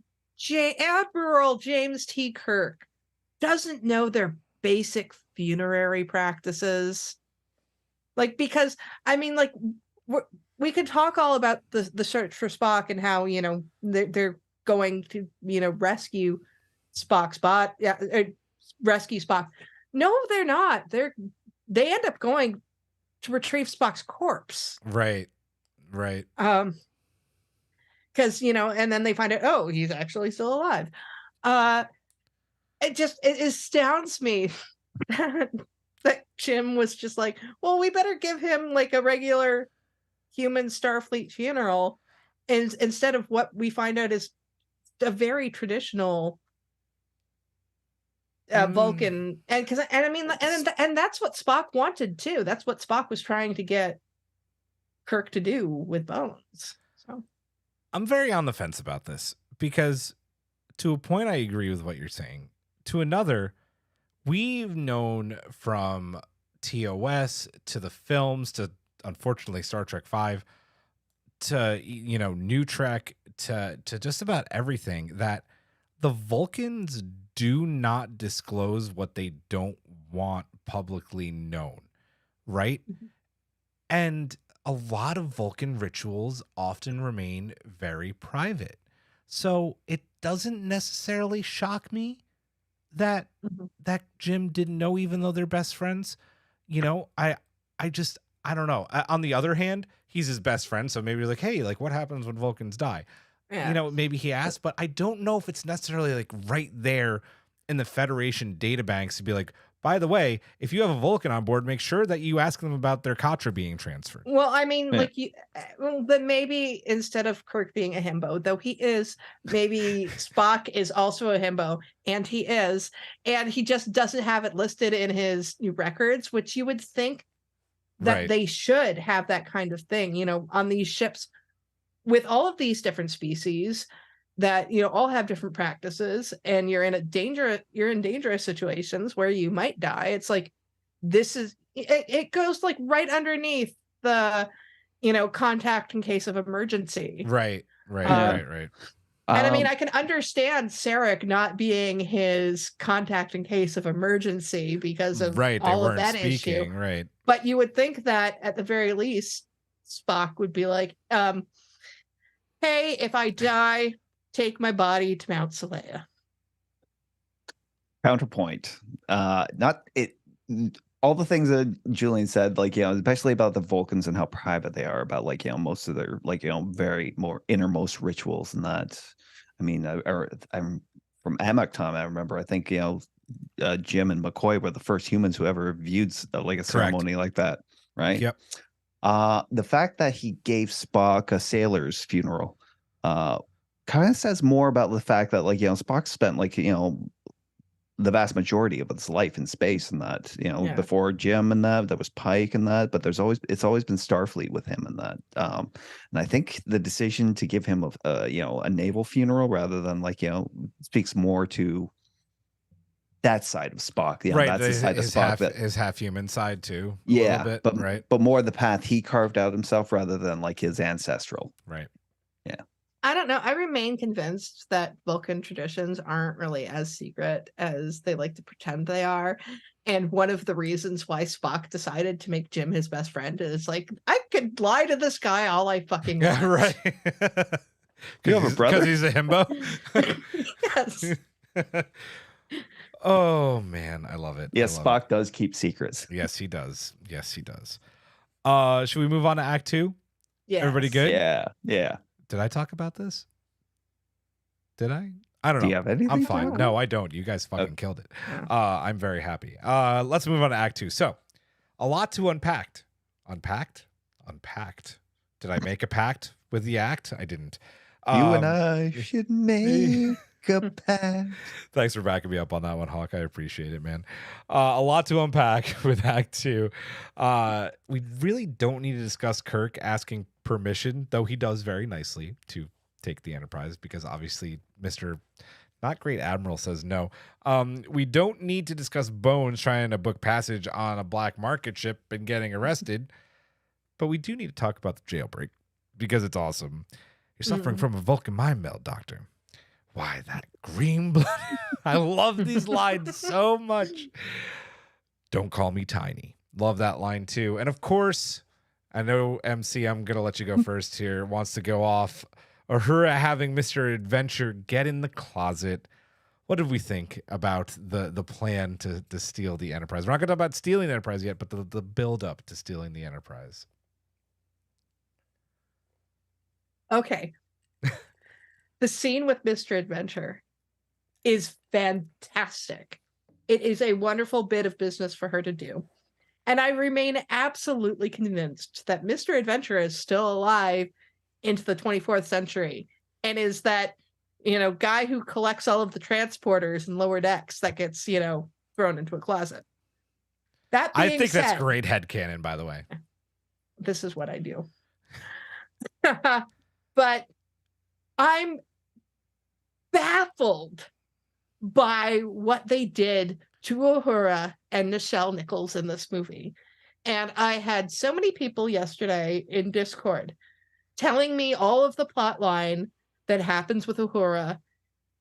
Admiral James T. Kirk doesn't know their basic funerary practices. Like, because, I mean, like, we could talk all about the search for Spock and how, you know, they're going to, you know, rescue Spock's rescue Spock. No, they're not. They end up going to retrieve Spock's corpse. Right. Because, you know, and then they find out, oh, he's actually still alive. It astounds me that Jim was just like, well, we better give him like a regular human Starfleet funeral, and instead of what we find out is a very traditional Vulcan. And I mean, and that's what Spock wanted too. That's what Spock was trying to get Kirk to do with Bones. So I'm very on the fence about this, because to a point I agree with what you're saying. To another, we've known from TOS to the films to, unfortunately, Star Trek V to, you know, New Trek to just about everything, that the Vulcans do not disclose what they don't want publicly known, right? Mhm. And a lot of Vulcan rituals often remain very private. So it doesn't necessarily shock me that that Jim didn't know, even though they're best friends. You know, I don't know. On the other hand, he's his best friend, so maybe like, hey, like, what happens when Vulcans die? yeah. You know, maybe he asked, but I don't know if it's necessarily like right there in the Federation databanks to be like, by the way, if you have a Vulcan on board, make sure that you ask them about their Katra being transferred. Well, I mean, Yeah. like, then maybe instead of Kirk being a himbo, though he is, maybe Spock is also a himbo, and he just doesn't have it listed in his records, which you would think that Right. they should have that kind of thing, you know, on these ships with all of these different species that, you know, all have different practices, and you're in dangerous situations where you might die. It's like, it goes like right underneath the, you know, contact in case of emergency. Right. And I mean, I can understand Sarek not being his contact in case of emergency because of Right. They all of weren't that speaking. issue. Right. But you would think that at the very least, Spock would be like, hey, if I die, take my body to Mount Seleia. Counterpoint. Not it. All the things that Julian said, like, you know, especially about the Vulcans and how private they are about, like, you know, most of their, like, you know, very more innermost rituals and that. I mean, I'm from Amok time. I remember, I think, you know, Jim and McCoy were the first humans who ever viewed like a ceremony like that, right? Yep. The fact that he gave Spock a sailor's funeral, kind of says more about the fact that, like, you know, Spock spent, like, you know, the vast majority of his life in space and that, you know, Yeah. before Jim and that was Pike and that, but it's always been Starfleet with him and that. And I think the decision to give him you know, a naval funeral rather than, like, you know, speaks more to that side of Spock. Yeah, Right. that's the side of Spock his half human side too. yeah, bit, but right. but more the path he carved out himself rather than, like, his ancestral. Right. I don't know. I remain convinced that Vulcan traditions aren't really as secret as they like to pretend they are. And one of the reasons why Spock decided to make Jim his best friend is like, I could lie to this guy all I fucking want. Yeah. Right. You have a brother? Because he's a himbo. Yes. Oh man, I love it. Yes, I love Spock does keep secrets. it. Yes, he does. Should we move on to Act 2? Yes. Everybody good? Yeah. Did I talk about this? Did I? I don't know. Do you have anything? I'm to fine. add? No, I don't. You guys fucking killed it. I'm very happy. Let's move on to Act 2. So, a lot to unpack. Unpacked? Did I make a pact with the act? I didn't. You and I should make a pact. Thanks for backing me up on that one, Hawk. I appreciate it, man. A lot to unpack with Act 2. We really don't need to discuss Kirk asking permission, though he does very nicely to take the Enterprise, because obviously Mr. Not Great Admiral says no. We don't need to discuss Bones trying to book passage on a black market ship and getting arrested, But we do need to talk about the jailbreak because it's awesome. You're suffering Mm. from a Vulcan mind meld, Doctor. Why that green blood? I love these lines so much. Don't call me tiny. Love that line too. And of course, I know MC, I'm going to let you go first here, wants to go off. Uhura having Mr. Adventure get in the closet. What did we think about the plan to steal the Enterprise? We're not going to talk about stealing the Enterprise yet, but the build up to stealing the Enterprise. Okay. The scene with Mr. Adventure is fantastic. It is a wonderful bit of business for her to do. And I remain absolutely convinced that Mr. Adventure is still alive into the 24th century and is that, guy who collects all of the transporters and lower decks that gets, thrown into a closet. That being I think said, that's great headcanon, by the way. this is what I do. But I'm baffled by what they did to Uhura and Nichelle Nichols in this movie. And I had so many people yesterday in Discord telling me all of the plot line that happens with Uhura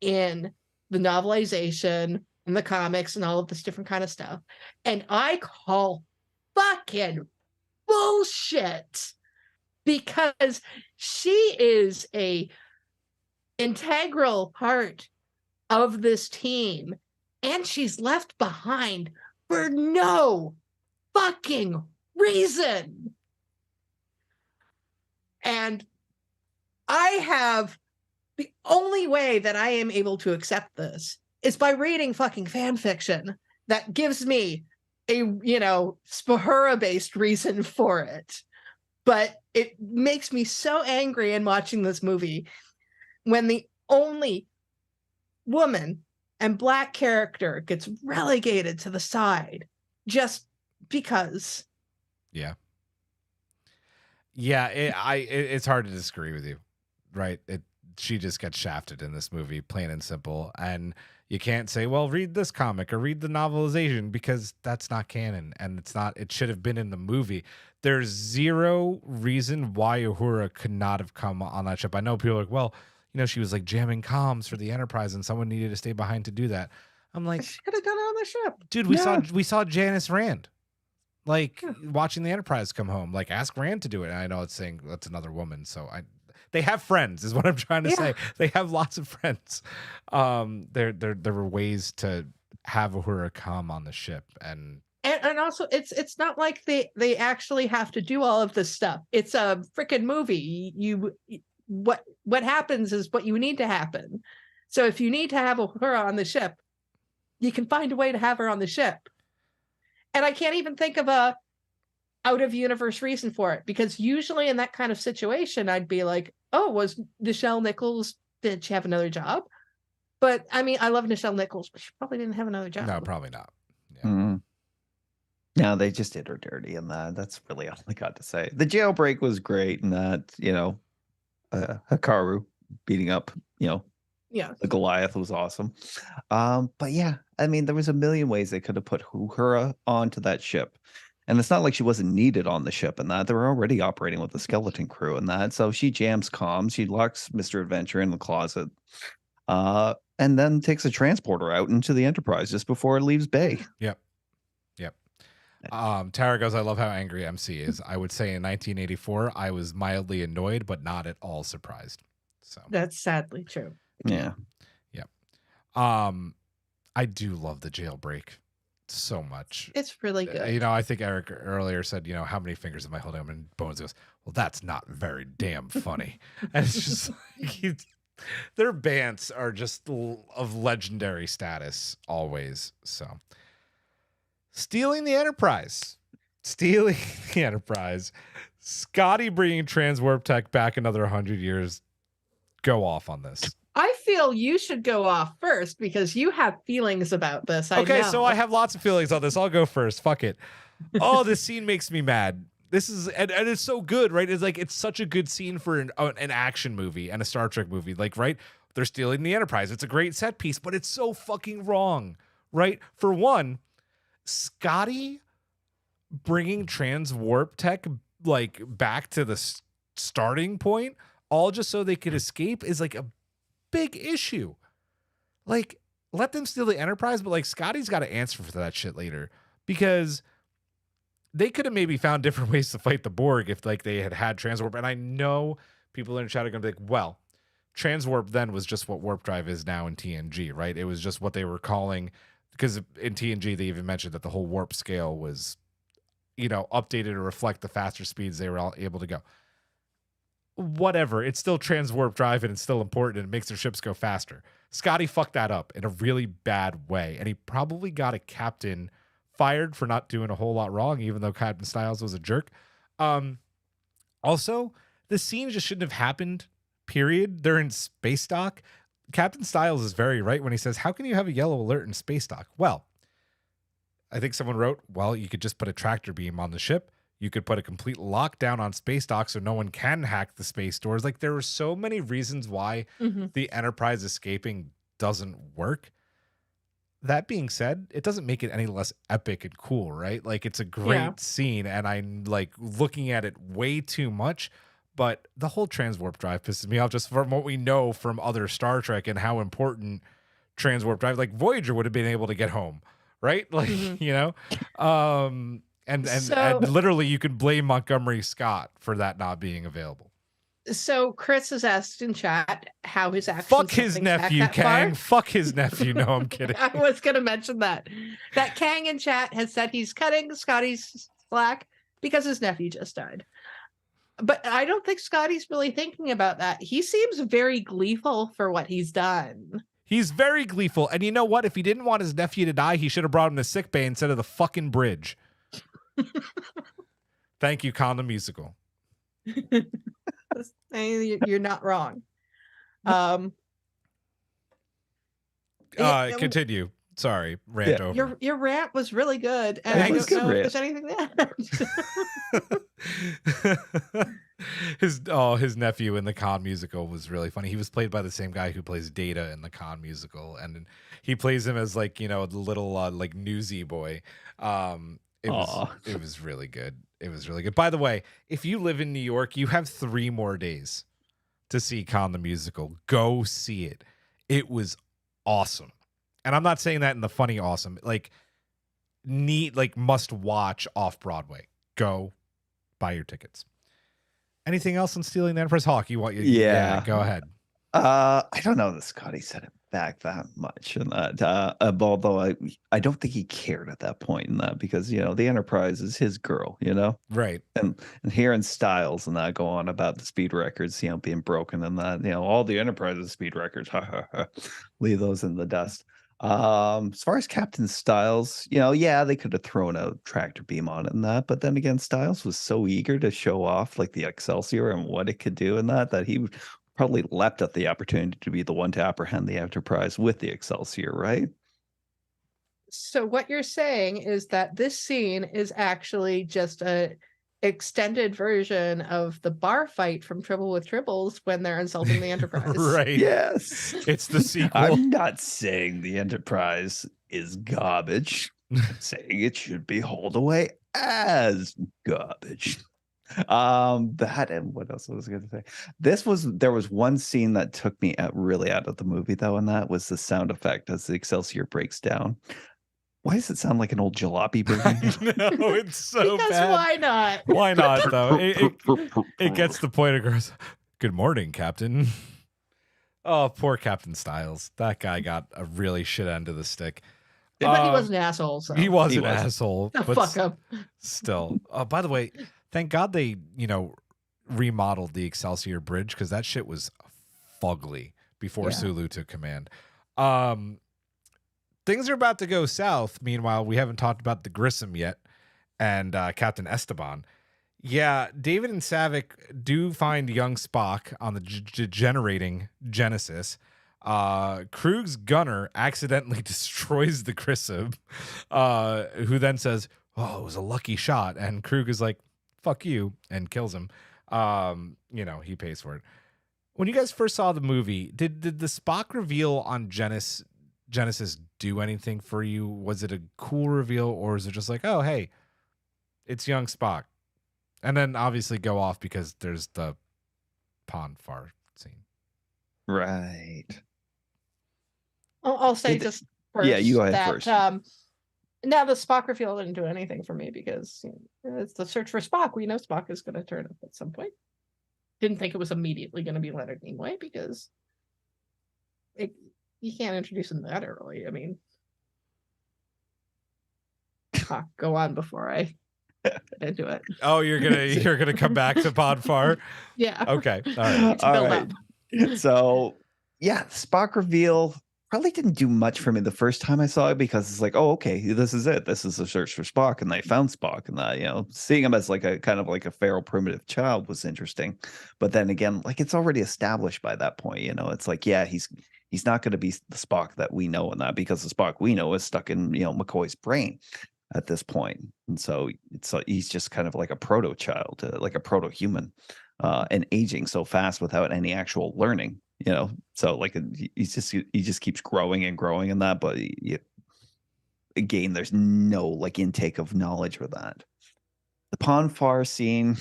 in the novelization, in the comics, and all of this different kind of stuff. And I call fucking bullshit, because she is a integral part of this team, and she's left behind for no fucking reason. And the only way that I am able to accept this is by reading fucking fan fiction that gives me a, Spahura-based reason for it. But it makes me so angry in watching this movie when the only woman and Black character gets relegated to the side just because. Yeah. Yeah, it's hard to disagree with you, right? She just gets shafted in this movie, plain and simple. And you can't say, well, read this comic or read the novelization, because that's not canon, and it should have been in the movie. There's zero reason why Uhura could not have come on that ship. I know people are like, well, she was like jamming comms for the Enterprise and someone needed to stay behind to do that. I'm like, she could have done it on the ship. Dude, we saw Janice Rand. Watching the Enterprise come home, ask Rand to do it. And I know it's saying that's another woman, so they have friends, is what I'm trying to say. They have lots of friends. There were ways to have Uhura come on the ship, and also it's not like they actually have to do all of this stuff. It's a freaking movie. What happens is what you need to happen. So if you need to have Uhura on the ship, you can find a way to have her on the ship. And I can't even think of a out of universe reason for it, because usually in that kind of situation, I'd be like, oh, was Nichelle Nichols, did she have another job? But I mean, I love Nichelle Nichols, but she probably didn't have another job. No, probably not. Yeah. Mm-hmm. No, they just did her dirty in that. That's really all I got to say. The jailbreak was great, and that, Hikaru beating up, the Goliath was awesome. But yeah, I mean, there was a million ways they could have put Uhura onto that ship. And it's not like she wasn't needed on the ship and that. They were already operating with the skeleton crew and that. So she jams comms. She locks Mr. Adventure in the closet. And then takes a transporter out into the Enterprise just before it leaves Bay. Yep. Tara goes, I love how angry Emcee is. I would say in 1984, I was mildly annoyed, but not at all surprised. So that's sadly true. Yeah. Yep. I do love the jailbreak so much. It's really good. I think Eric earlier said, how many fingers am I holding? And Bones goes, well, that's not very damn funny. And it's just like, their bants are just of legendary status always. So stealing the Enterprise. Scotty bringing transwarp tech back another 100 years. Go off on this. I feel you should go off first because you have feelings about this. Okay, so I have lots of feelings on this. I'll go first. Fuck it. Oh, this scene makes me mad. This is and it's so good, right? It's such a good scene for an action movie and a Star Trek movie. Right? They're stealing the Enterprise. It's a great set piece, but it's so fucking wrong, right? For one, Scotty bringing transwarp tech like back to the starting point, all just so they could escape, is like a big issue. Like, let them steal the Enterprise, but like Scotty's got to answer for that shit later, because they could have maybe found different ways to fight the Borg if like they had transwarp. And I know people in the chat are going to be like, well, transwarp then was just what warp drive is now in TNG, right? It was just what they were calling, because in TNG they even mentioned that the whole warp scale was, updated to reflect the faster speeds they were all able to go. Whatever, it's still transwarp drive and it's still important and it makes their ships go faster. Scotty fucked that up in a really bad way, and he probably got a captain fired for not doing a whole lot wrong, even though Captain Styles was a jerk. Also, the scene just shouldn't have happened, period. They're in space dock. Captain Styles is very right when he says, how can you have a yellow alert in space dock? Well, I think someone wrote, well, you could just put a tractor beam on the ship. You could put a complete lockdown on space dock so no one can hack the space doors. Like, there were so many reasons why the Enterprise escaping doesn't work. That being said, it doesn't make it any less epic and cool, right? Like, it's a great scene, and I'm like looking at it way too much. But the whole transwarp drive pisses me off, just from what we know from other Star Trek and how important transwarp drive. Like, Voyager would have been able to get home, right? Like, and literally you could blame Montgomery Scott for that not being available. So Chris has asked in chat how his actions. Fuck his nephew, Kang. Fuck his nephew. No, I'm kidding. I was going to mention that Kang in chat has said he's cutting Scotty's slack because his nephew just died. But I don't think Scotty's really thinking about that. He seems very gleeful for what he's done. He's very gleeful. And you know what? If he didn't want his nephew to die, he should have brought him to sickbay instead of the fucking bridge. Thank you, Con the Musical. You're not wrong. Continue. Sorry, rant over. Your rant was really good, and I don't know if there's anything there. His nephew in the Con Musical was really funny. He was played by the same guy who plays Data in the Con Musical, and he plays him as like, the little like newsy boy. It was really good. It was really good. By the way, if you live in New York, you have 3 more days to see Con the Musical. Go see it. It was awesome. And I'm not saying that in the funny awesome. Like, neat, like must watch off Broadway. Go buy your tickets. Anything else on Stealing the Enterprise? Hawk, you want you? Yeah, go ahead. I don't know that Scotty set it back that much, and that although I don't think he cared at that point in that, because the Enterprise is his girl, right, and hearing Styles and that go on about the speed records, being broken, and that all the Enterprise's speed records, leave those in the dust. As far as Captain Styles, they could have thrown a tractor beam on it and that, but then again, Styles was so eager to show off like the Excelsior and what it could do and that he probably leapt at the opportunity to be the one to apprehend the Enterprise with the Excelsior, right? So what you're saying is that this scene is actually just a extended version of the bar fight from Trouble with Tribbles when they're insulting the Enterprise. Right. Yes. It's the sequel. I'm not saying the Enterprise is garbage. I'm saying it should be hauled away as garbage. That, and what else was I going to say? There was one scene that took me really out of the movie though, and that was the sound effect as the Excelsior breaks down. Why does it sound like an old jalopy burger? No, it's so because bad. Why not? Why not though? It gets the point across. Good morning, Captain. Oh, poor Captain Styles. That guy got a really shit end of the stick. But he was an asshole. So. He was an asshole. But fuck him. Still. By the way, thank God they, remodeled the Excelsior Bridge, because that shit was fugly before Sulu took command. Things are about to go south. Meanwhile, we haven't talked about the Grissom yet and Captain Esteban. Yeah, David and Savick do find young Spock on the degenerating Genesis. Krug's gunner accidentally destroys the Grissom, who then says, "Oh, it was a lucky shot." And Krug is like, "Fuck you," and kills him. He pays for it. When you guys first saw the movie, did the Spock reveal on Genesis do anything for you? Was it a cool reveal, or is it just like, oh, hey, it's young Spock? And then obviously go off because there's the pond far scene. Right. I'll say Did the- just first Yeah, you go ahead that first. now the Spock reveal didn't do anything for me because it's the search for Spock. We know Spock is going to turn up at some point. Didn't think it was immediately going to be Leonard Nimoy because you can't introduce him that early. I mean, go on before I get into it. Oh, you're gonna come back to pond far? Yeah. Okay. All right. To build up. So yeah, Spock reveal probably didn't do much for me the first time I saw it because it's like, oh, okay, this is it. This is the search for Spock, and they found Spock, and that, you know, seeing him as like a kind of like a feral primitive child was interesting. But then again, like it's already established by that point, you know, it's like, yeah, he's not going to be the Spock that we know, and that because the Spock we know is stuck in, you know, McCoy's brain at this point, and so it's he's just kind of like a proto child, like a proto human, and aging so fast without any actual learning. You know, so like he just keeps growing and growing in that, but again, there's no like intake of knowledge for that. The pond far scene,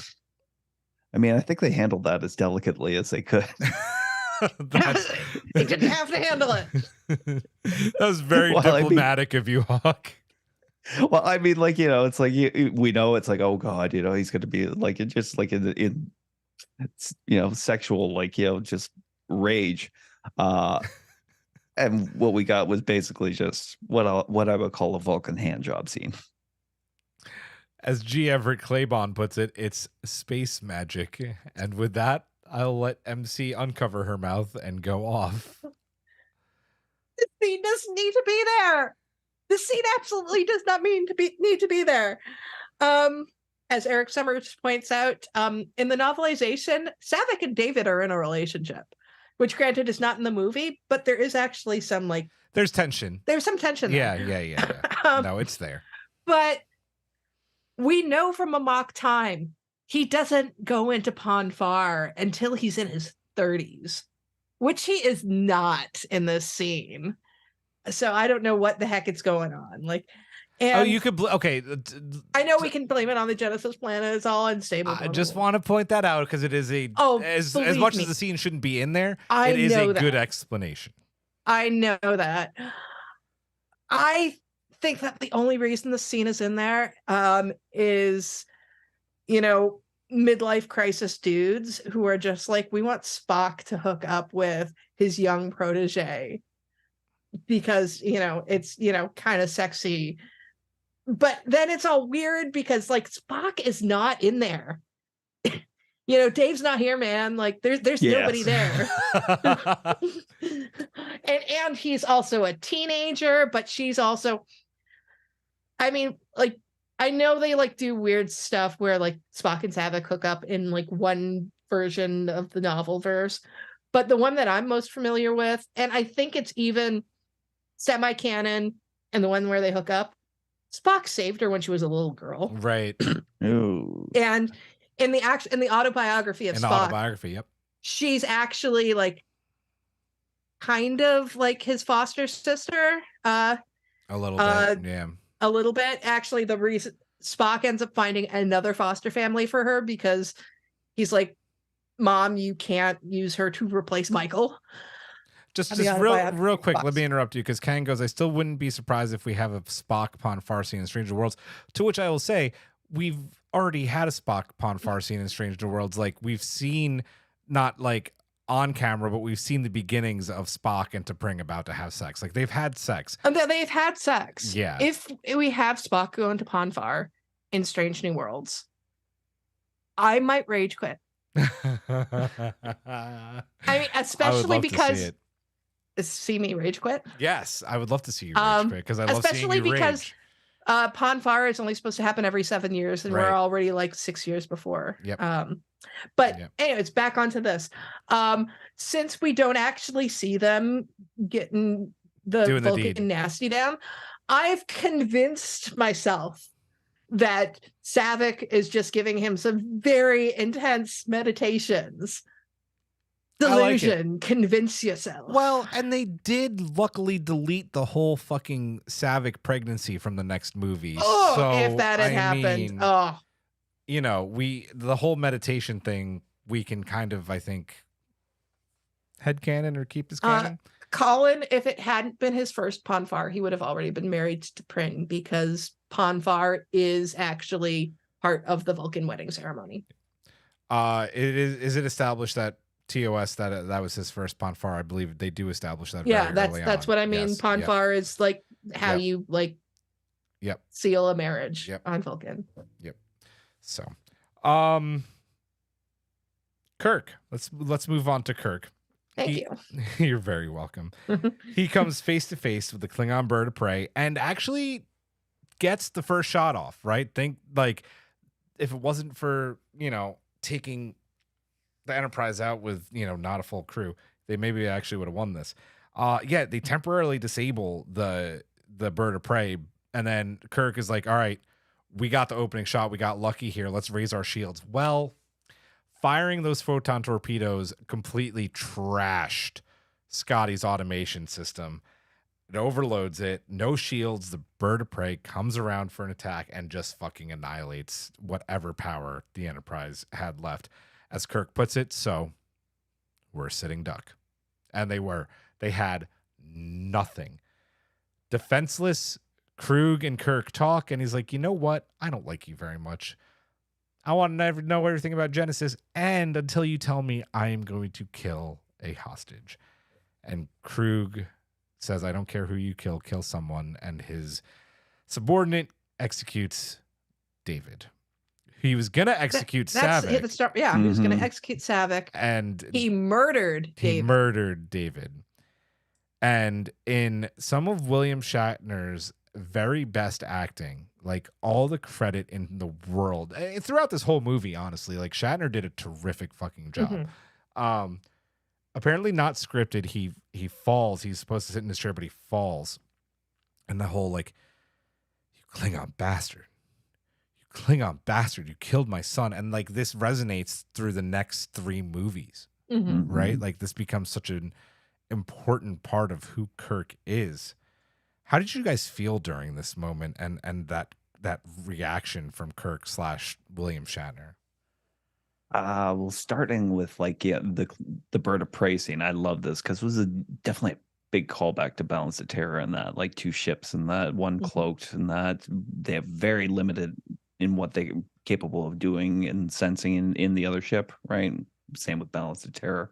I mean, I think they handled that as delicately as they could. They didn't have to handle it. That was very Well, I mean- diplomatic of you, Hawk. Well, I mean, like, you know, it's like we know it's like, oh God, you know, he's going to be like it just like in you know, sexual, like, you know, just rage. And what we got was basically just what I would call a Vulcan hand job scene. As G. Everett Claiborne puts it, it's space magic. And with that, I'll let Emcee uncover her mouth and go off. The scene doesn't need to be there. The scene absolutely does not need to be there. As Eric Summers points out, in the novelization, Saavik and David are in a relationship, which granted is not in the movie, but there is actually some like There's tension. there's some tension there. Yeah. No, it's there. But we know from Amok Time, he doesn't go into Pon farr until he's in his 30s, which he is not in this scene. So I don't know what the heck is going on. Like, and You could okay. I know we can blame it on the Genesis planet. It's all unstable. I just want to point that out because it is as believe much me. as the scene shouldn't be in there, I it is know a good that. explanation. I know that. I think that the only reason the scene is in there is, you know, midlife crisis dudes who are just like, we want Spock to hook up with his young protege because, you know, it's, you know, kind of sexy. But then it's all weird because like Spock is not in there. You know, Dave's not here, man. Like there's nobody there. and he's also a teenager, but she's also, I mean, like, I know they like do weird stuff where like Spock and Saavik hook up in like one version of the novel verse, but the one that I'm most familiar with, and I think it's even semi-canon, and the one where they hook up, Spock saved her when she was a little girl. Right. Ooh. And in the autobiography of In Spock, the autobiography, yep. she's actually like kind of like his foster sister. A little bit, yeah. A little bit. Actually, the reason Spock ends up finding another foster family for her because he's like, Mom, you can't use her to replace Michael. Just real quick, let me interrupt you because Kang goes, I still wouldn't be surprised if we have a Spock Pon farr scene in Stranger Worlds. To which I will say, we've already had a Spock Pon farr scene in Stranger Worlds. Like, we've seen, not like on camera, but we've seen the beginnings of Spock and T'Pring about to have sex. Like, they've had sex. And they've had sex. Yeah. If we have Spock going to Pon farr in Strange New Worlds, I might rage quit. I mean, especially because see me rage quit. Yes, I would love to see you rage quit because I love seeing you rage. Pon farr is only supposed to happen every 7 years, and Right. we're already like 6 years before. Yep. But Yep. anyways, back onto this. Since we don't actually see them getting the Doing the Vulcan deed. nasty down, I've convinced myself that Saavik is just giving him some very intense meditations. I like it. Delusion, convince yourself. Well, and they did luckily delete the whole fucking Saavik pregnancy from the next movie. Oh, so, if that had I happened. mean, Oh, the whole meditation thing, we can kind of, I think, headcanon or keep as canon. Colin, if it hadn't been his first Ponfar, he would have already been married to Pring, because Ponfar is actually part of the Vulcan wedding ceremony. Is it established that TOS that was his first Ponfar? I believe they do establish that. Yeah, very early that's on. what I mean. Yes. Ponfar is like how you like seal a marriage on Vulcan. Yep. So, Kirk. Let's move on to Kirk. Thank you. You're very welcome. He comes face to face with the Klingon bird of prey and actually gets the first shot off, right? Think like if it wasn't for, taking the Enterprise out with, not a full crew, they maybe actually would have won this. They temporarily disable the bird of prey, and then Kirk is like, all right, we got the opening shot. We got lucky here. Let's raise our shields. Well, firing those photon torpedoes completely trashed Scotty's automation system. It overloads it. No shields. The bird of prey comes around for an attack and just fucking annihilates whatever power the Enterprise had left. As Kirk puts it, so we're a sitting duck. And they were. They had nothing. Defenseless, Krug and Kirk talk, and he's like, you know what? I don't like you very much. I want to know everything about Genesis, and until you tell me, I am going to kill a hostage. And Krug says, I don't care who you kill someone. And his subordinate executes David. He was going to execute Saavik. He was going to execute Saavik. And he murdered David. And in some of William Shatner's very best acting, like all the credit in the world throughout this whole movie, honestly, like Shatner did a terrific fucking job. Apparently not scripted. He falls. He's supposed to sit in his chair, but he falls. And the whole like, you Klingon bastard, you killed my son. And like this resonates through the next 3 movies, right? Like this becomes such an important part of who Kirk is. How did you guys feel during this moment and that reaction from Kirk / William Shatner? Well, starting with the bird of prey scene, I love this because it was definitely a big callback to Balance of Terror, and that 2 ships and that one cloaked, and that they have very limited in what they're capable of doing and sensing in the other ship, right? Same with Balance of Terror,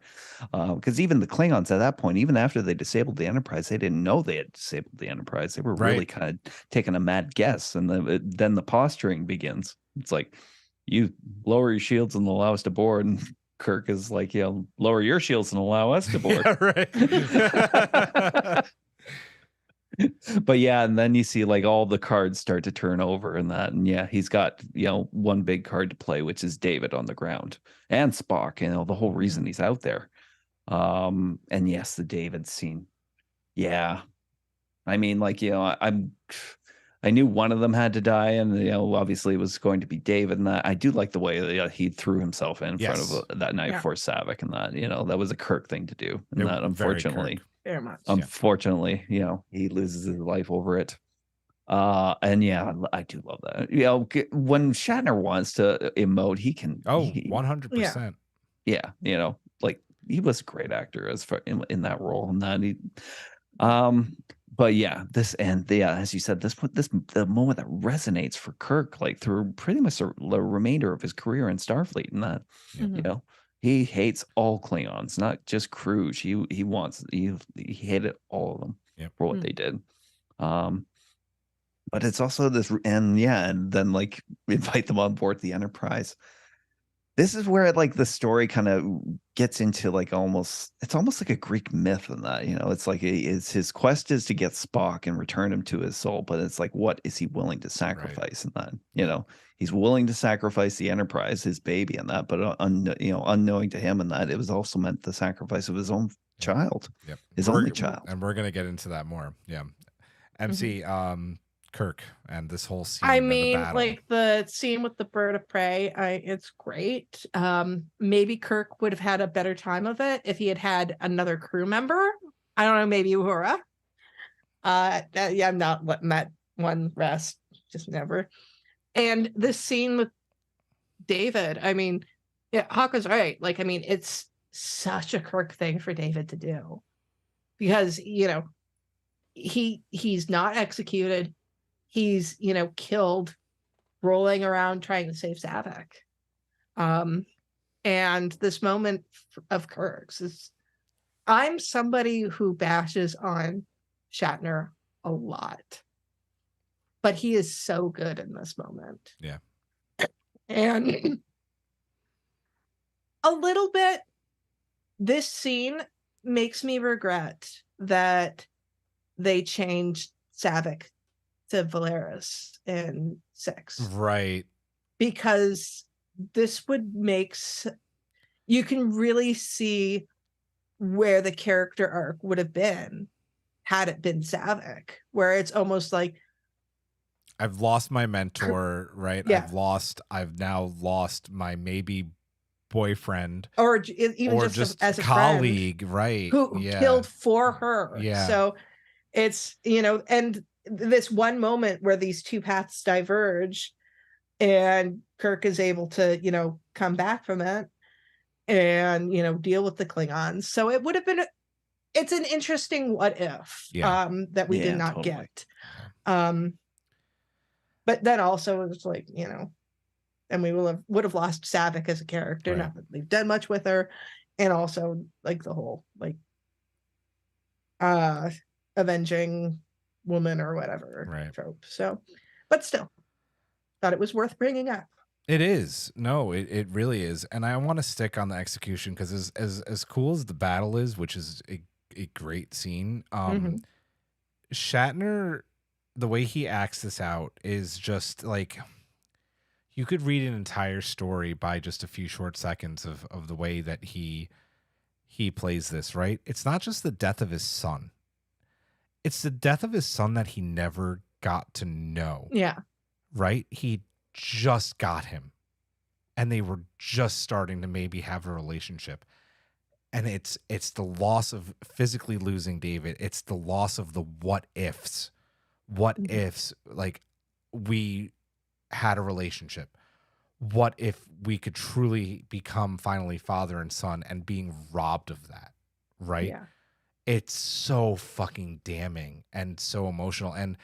because even the Klingons at that point, even after they disabled the Enterprise, they didn't know they had disabled the Enterprise. They were really kind of taking a mad guess, and then the posturing begins. It's like, you lower your shields and allow us to board, and Kirk is like, lower your shields and allow us to board. Yeah, right. But and then you see all the cards start to turn over and that, and he's got one big card to play, which is David on the ground and Spock, the whole reason he's out there. And yes, the David scene. I mean, I knew one of them had to die, and obviously it was going to be David. And that I do like the way that he threw himself in front of that night for Saavik, and that that was a Kirk thing to do. And that unfortunately, very much. Unfortunately, he loses his life over it. And I do love that. When Shatner wants to emote, he can. 100%. Yeah, he was a great actor in that role, and that he. But this, and as you said, the moment that resonates for Kirk, through pretty much the remainder of his career in Starfleet, and that he hates all Klingons, not just Kruge. He hated all of them for what they did. But it's also this, and then invite them on board the Enterprise. This is where the story kind of gets into almost like a Greek myth, in that it's it's his quest is to get Spock and return him to his soul, but it's what is he willing to sacrifice in that? He's willing to sacrifice the Enterprise, his baby, and that, but unknowing to him, and that it was also meant the sacrifice of his own child, his only child. And we're gonna get into that more. Emcee, Kirk and this whole scene. I mean, the scene with the bird of prey, it's great. Maybe Kirk would have had a better time of it if he had another crew member. I don't know, maybe Uhura. I'm not letting that one rest, just never. And this scene with David, I mean, yeah, Hawk was right. Like, I mean, it's such a Kirk thing for David to do because, you know, he's not executed. He's, you know, killed rolling around trying to save Saavik. And this moment of Kirk's is, I'm somebody who bashes on Shatner a lot, but he is so good in this moment. Yeah. And a little bit, this scene makes me regret that they changed Saavik to Valeris in 6. Right. Because this would make you can really see where the character arc would have been had it been Saavik, where it's almost like I've lost my mentor, right? Yeah. I've now lost my maybe boyfriend or even or just as a colleague, friend right? who killed for her. Yeah. So it's, you know, and this one moment where these two paths diverge and Kirk is able to, you know, come back from it and, you know, deal with the Klingons. So it would have been, it's an interesting what if that we did not get. But then also it's like, you know, and we would have lost Saavik as a character, not that we've done much with her. And also like the whole like avenging woman or whatever trope. So, but still thought it was worth bringing up. It is. No, it really is. And I want to stick on the execution because as cool as the battle is, which is a great scene, Shatner, the way he acts this out is just like, you could read an entire story by just a few short seconds of the way that he plays this, right? It's not just the death of his son. It's the death of his son that he never got to know. Yeah. Right? He just got him. And they were just starting to maybe have a relationship. And it's the loss of physically losing David. It's the loss of the what ifs. What ifs, like, we had a relationship? What if we could truly become finally father and son, and being robbed of that, right? Yeah. It's so fucking damning and so emotional. And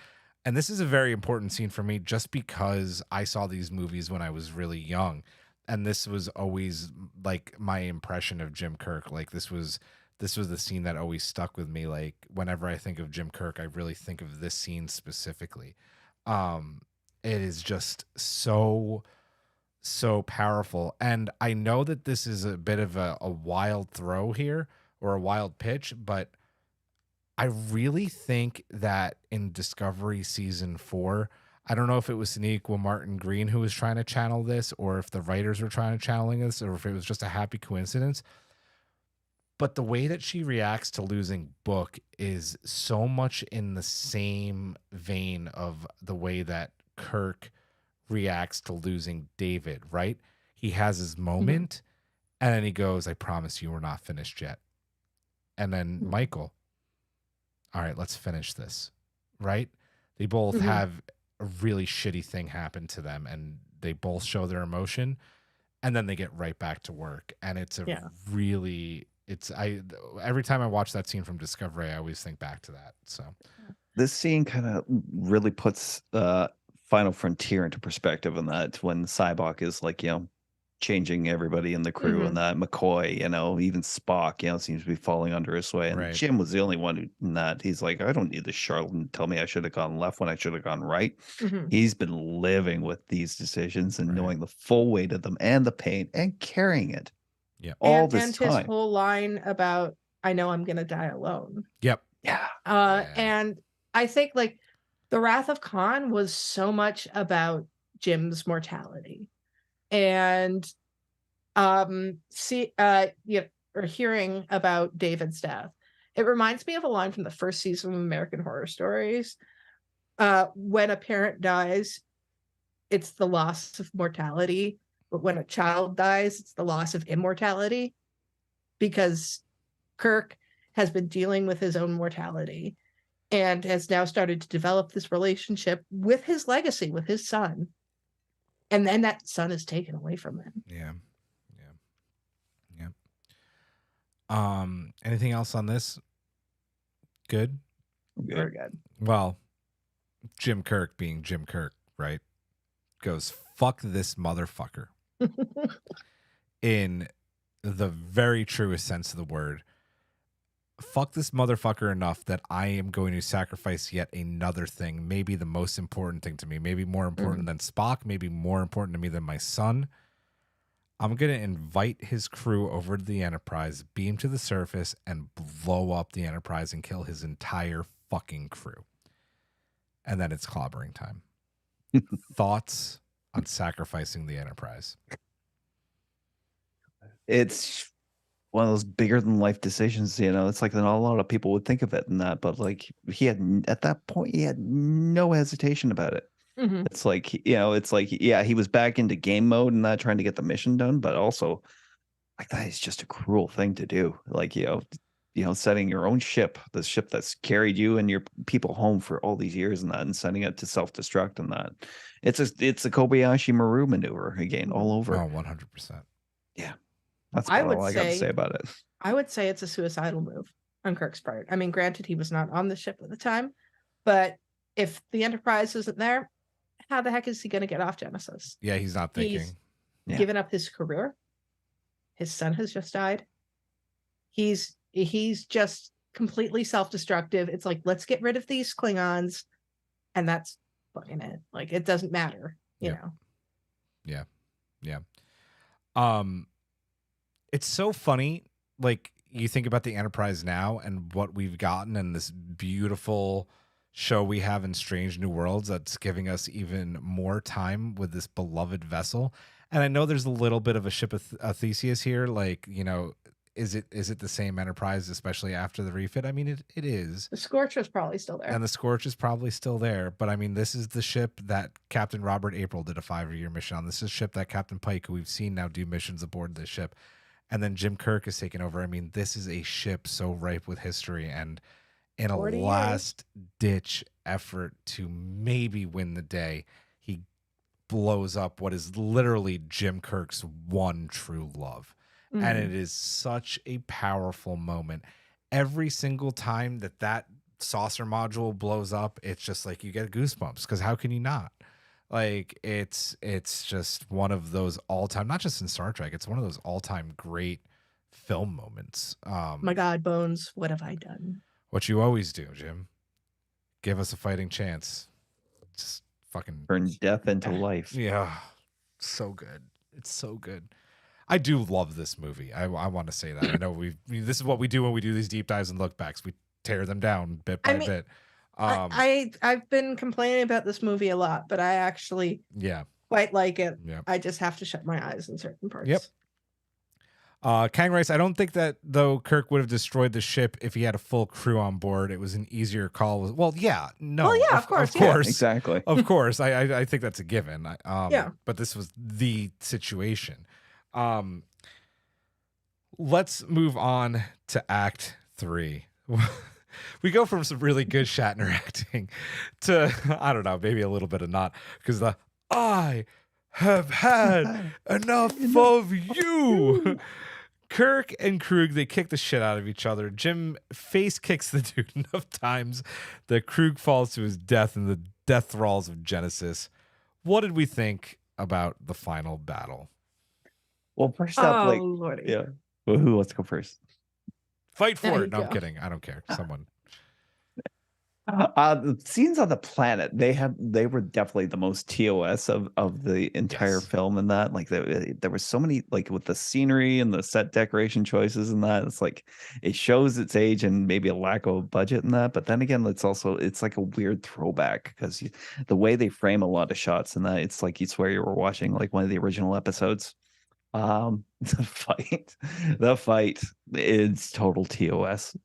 this is a very important scene for me just because I saw these movies when I was really young. And this was always like my impression of Jim Kirk. Like this was the scene that always stuck with me. Like whenever I think of Jim Kirk, I really think of this scene specifically. It is just so powerful. And I know that this is a bit of a wild throw here, or a wild pitch, but I really think that in Discovery season 4, I don't know if it was Sonequa Martin Green who was trying to channel this, or if the writers were trying to channeling this, or if it was just a happy coincidence. But the way that she reacts to losing Book is so much in the same vein of the way that Kirk reacts to losing David, right? He has his moment, and then he goes, "I promise you we're not finished yet." And then Michael, "All right, let's finish this," right? They both have a really shitty thing happen to them, and they both show their emotion, and then they get right back to work. And it's every time I watch that scene from Discovery, I always think back to that. So this scene kind of really puts Final Frontier into perspective, in that when Cybok is like, you know, changing everybody in the crew, and that McCoy, you know, even Spock, you know, seems to be falling under his way. And Jim was the only one who not. He's like, I don't need the charlatan to tell me I should have gone left when I should have gone right. He's been living with these decisions and knowing the full weight of them and the pain and carrying it. Yeah. All this time. And his whole line about, I know I'm going to die alone. Yep. Yeah. And I think like The Wrath of Khan was so much about Jim's mortality. And hearing about David's death, it reminds me of a line from the first season of American Horror Stories. When a parent dies, it's the loss of mortality, but when a child dies, it's the loss of immortality, because Kirk has been dealing with his own mortality and has now started to develop this relationship with his legacy, with his son. And then that son is taken away from him. Yeah. Anything else on this? Good. Very good. Well, Jim Kirk being Jim Kirk, right? Goes, fuck this motherfucker. In the very truest sense of the word. Fuck this motherfucker enough that I am going to sacrifice yet another thing, maybe the most important thing to me, maybe more important than Spock, maybe more important to me than my son. I'm going to invite his crew over to the Enterprise, beam to the surface, and blow up the Enterprise and kill his entire fucking crew. And then it's clobbering time. Thoughts on sacrificing the Enterprise? It's one of those bigger than life decisions, you know. It's like not a lot of people would think of it in that, but like he had at that point, he had no hesitation about it. It's like, you know, it's like, yeah, he was back into game mode and not trying to get the mission done, but also like that is just a cruel thing to do. Like, you know, setting your own ship, the ship that's carried you and your people home for all these years and that, and sending it to self-destruct and that. It's a Kobayashi Maru maneuver again, all over. Oh, 100%. Yeah. That's about all I got to say about it. I would say it's a suicidal move on Kirk's part. I mean, granted, he was not on the ship at the time, but if the Enterprise isn't there, how the heck is he going to get off Genesis? Yeah, he's not thinking. He's given up his career. His son has just died. He's just completely self-destructive. It's like, let's get rid of these Klingons, and that's fucking it. Like, it doesn't matter, you know. Yeah. It's so funny. Like, you think about the Enterprise now and what we've gotten and this beautiful show we have in Strange New Worlds that's giving us even more time with this beloved vessel. And I know there's a little bit of a ship of Theseus here. Like, you know, is it the same Enterprise, especially after the refit? I mean, it is. The Scorch is probably still there. And the Scorch is probably still there. But I mean, this is the ship that Captain Robert April did a 5-year mission on. This is a ship that Captain Pike, who we've seen now do missions aboard this ship. And then Jim Kirk has taken over. I mean, this is a ship so ripe with history. And in a last-ditch effort to maybe win the day, he blows up what is literally Jim Kirk's one true love. And it is such a powerful moment. Every single time that saucer module blows up, it's just like you get goosebumps, because how can you not? Like, it's just one of those all-time, not just in Star Trek, it's one of those all-time great film moments. My God, Bones, what have I done? What you always do, Jim. Give us a fighting chance. Just fucking turn death into life. Yeah. So good. It's so good. I do love this movie. I want to say that. I know this is what we do when we do these deep dives and look backs. We tear them down bit by bit. I've been complaining about this movie a lot, but I actually quite like it. Yeah. I just have to shut my eyes in certain parts. Yep. Kang writes, I don't think that, though, Kirk would have destroyed the ship if he had a full crew on board. It was an easier call. Well, yeah. No. Well, yeah, of course. Yeah, exactly. Of course. I think that's a given. Yeah. But this was the situation. Let's move on to Act 3. We go from some really good Shatner acting to, I don't know, maybe a little bit of not, because I have had enough of you. Kirk and Krug, they kick the shit out of each other. Jim face kicks the dude enough times that Krug falls to his death in the death thralls of Genesis. What did we think about the final battle? Well, first up, Lordy. yeah. Well, who wants to go first? Fight for it. No, I'm kidding. I don't care. Someone. The scenes on the planet, they were definitely the most TOS of the entire film, and that like there were so many, like with the scenery and the set decoration choices and that, it's like it shows its age and maybe a lack of budget in that, but then again it's like a weird throwback because the way they frame a lot of shots and that, it's like you swear you were watching like one of the original episodes. The fight is total TOS.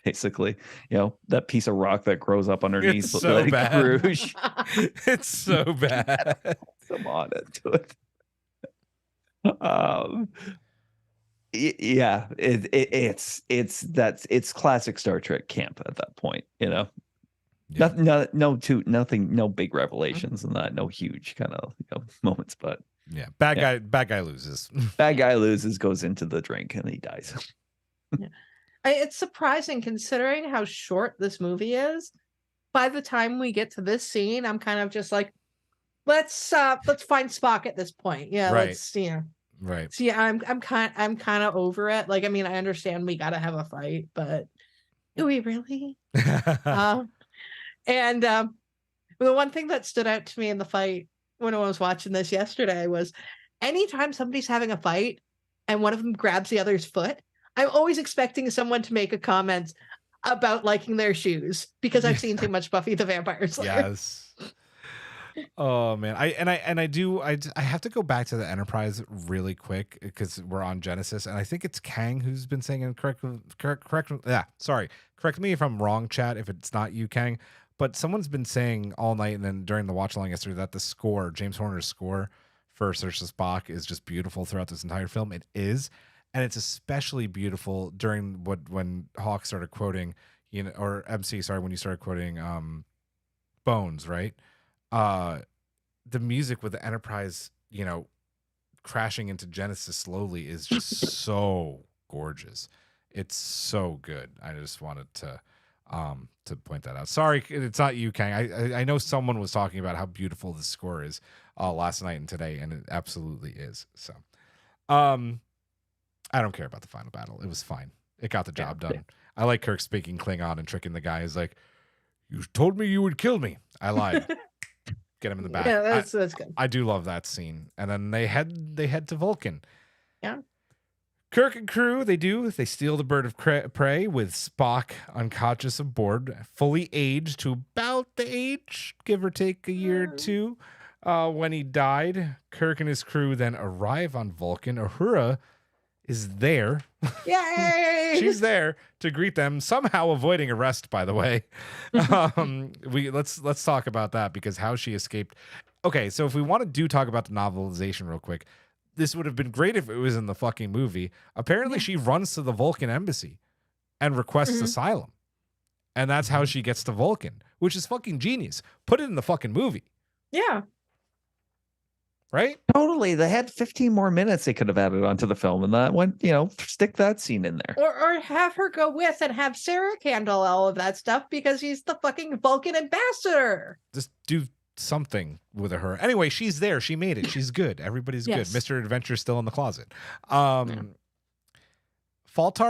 Basically, you know, that piece of rock that grows up underneath. It's so bad. Rouge. It's so bad. Some on into it. Yeah, it's classic Star Trek camp at that point, you know. Yeah. Nothing, no big revelations and that, no huge kind of moments, but Yeah. Bad guy loses. bad guy loses, goes into the drink, and he dies. Yeah. It's surprising considering how short this movie is. By the time we get to this scene, I'm kind of just like, let's find Spock at this point. Yeah, Right. let's Right. So yeah, I'm kind of over it. Like, I mean, I understand we gotta have a fight, but do we really? And the one thing that stood out to me in the fight when I was watching this yesterday was anytime somebody's having a fight and one of them grabs the other's foot, I'm always expecting someone to make a comment about liking their shoes because I've seen too much Buffy the Vampire Slayer. Yes. Oh man, I have to go back to the Enterprise really quick because we're on Genesis, and I think it's Kang who's been saying incorrect. Correct me if I'm wrong, chat. If it's not you, Kang, but someone's been saying all night and then during the watch along yesterday that the score, James Horner's score for Search the Spock, is just beautiful throughout this entire film. It is, and it's especially beautiful during when Hawk started quoting, or MC, sorry, when you started quoting Bones, right? The music with the Enterprise, crashing into Genesis slowly is just so gorgeous. It's so good. I just wanted to point that out. Sorry, it's not you, Kang. I know someone was talking about how beautiful the score is last night and today, and it absolutely is. So, I don't care about the final battle. It was fine. It got the job done. I like Kirk speaking Klingon and tricking the guy. He's like, "You told me you would kill me. I lied." Get him in the back. Yeah, that's good. I do love that scene. And then they head to Vulcan. Yeah. Kirk and crew, they steal the bird of prey with Spock unconscious aboard, fully aged to about the age, give or take a year or two, when he died. Kirk and his crew then arrive on Vulcan. Uhura is there. Yay! She's there to greet them, somehow avoiding arrest, by the way. Let's talk about that, because how she escaped. Okay, so if we want to talk about the novelization real quick, this would have been great if it was in the fucking movie. Apparently she runs to the Vulcan embassy and requests asylum. And that's how she gets to Vulcan, which is fucking genius. Put it in the fucking movie. Yeah. Right? Totally. They had 15 more minutes they could have added onto the film, and that went, stick that scene in there. Or have her go with and have Sarah handle all of that stuff because she's the fucking Vulcan ambassador. Just do something with her. Anyway, she's there. She made it. She's good. Everybody's good. Mr. Adventure's still in the closet. Faltar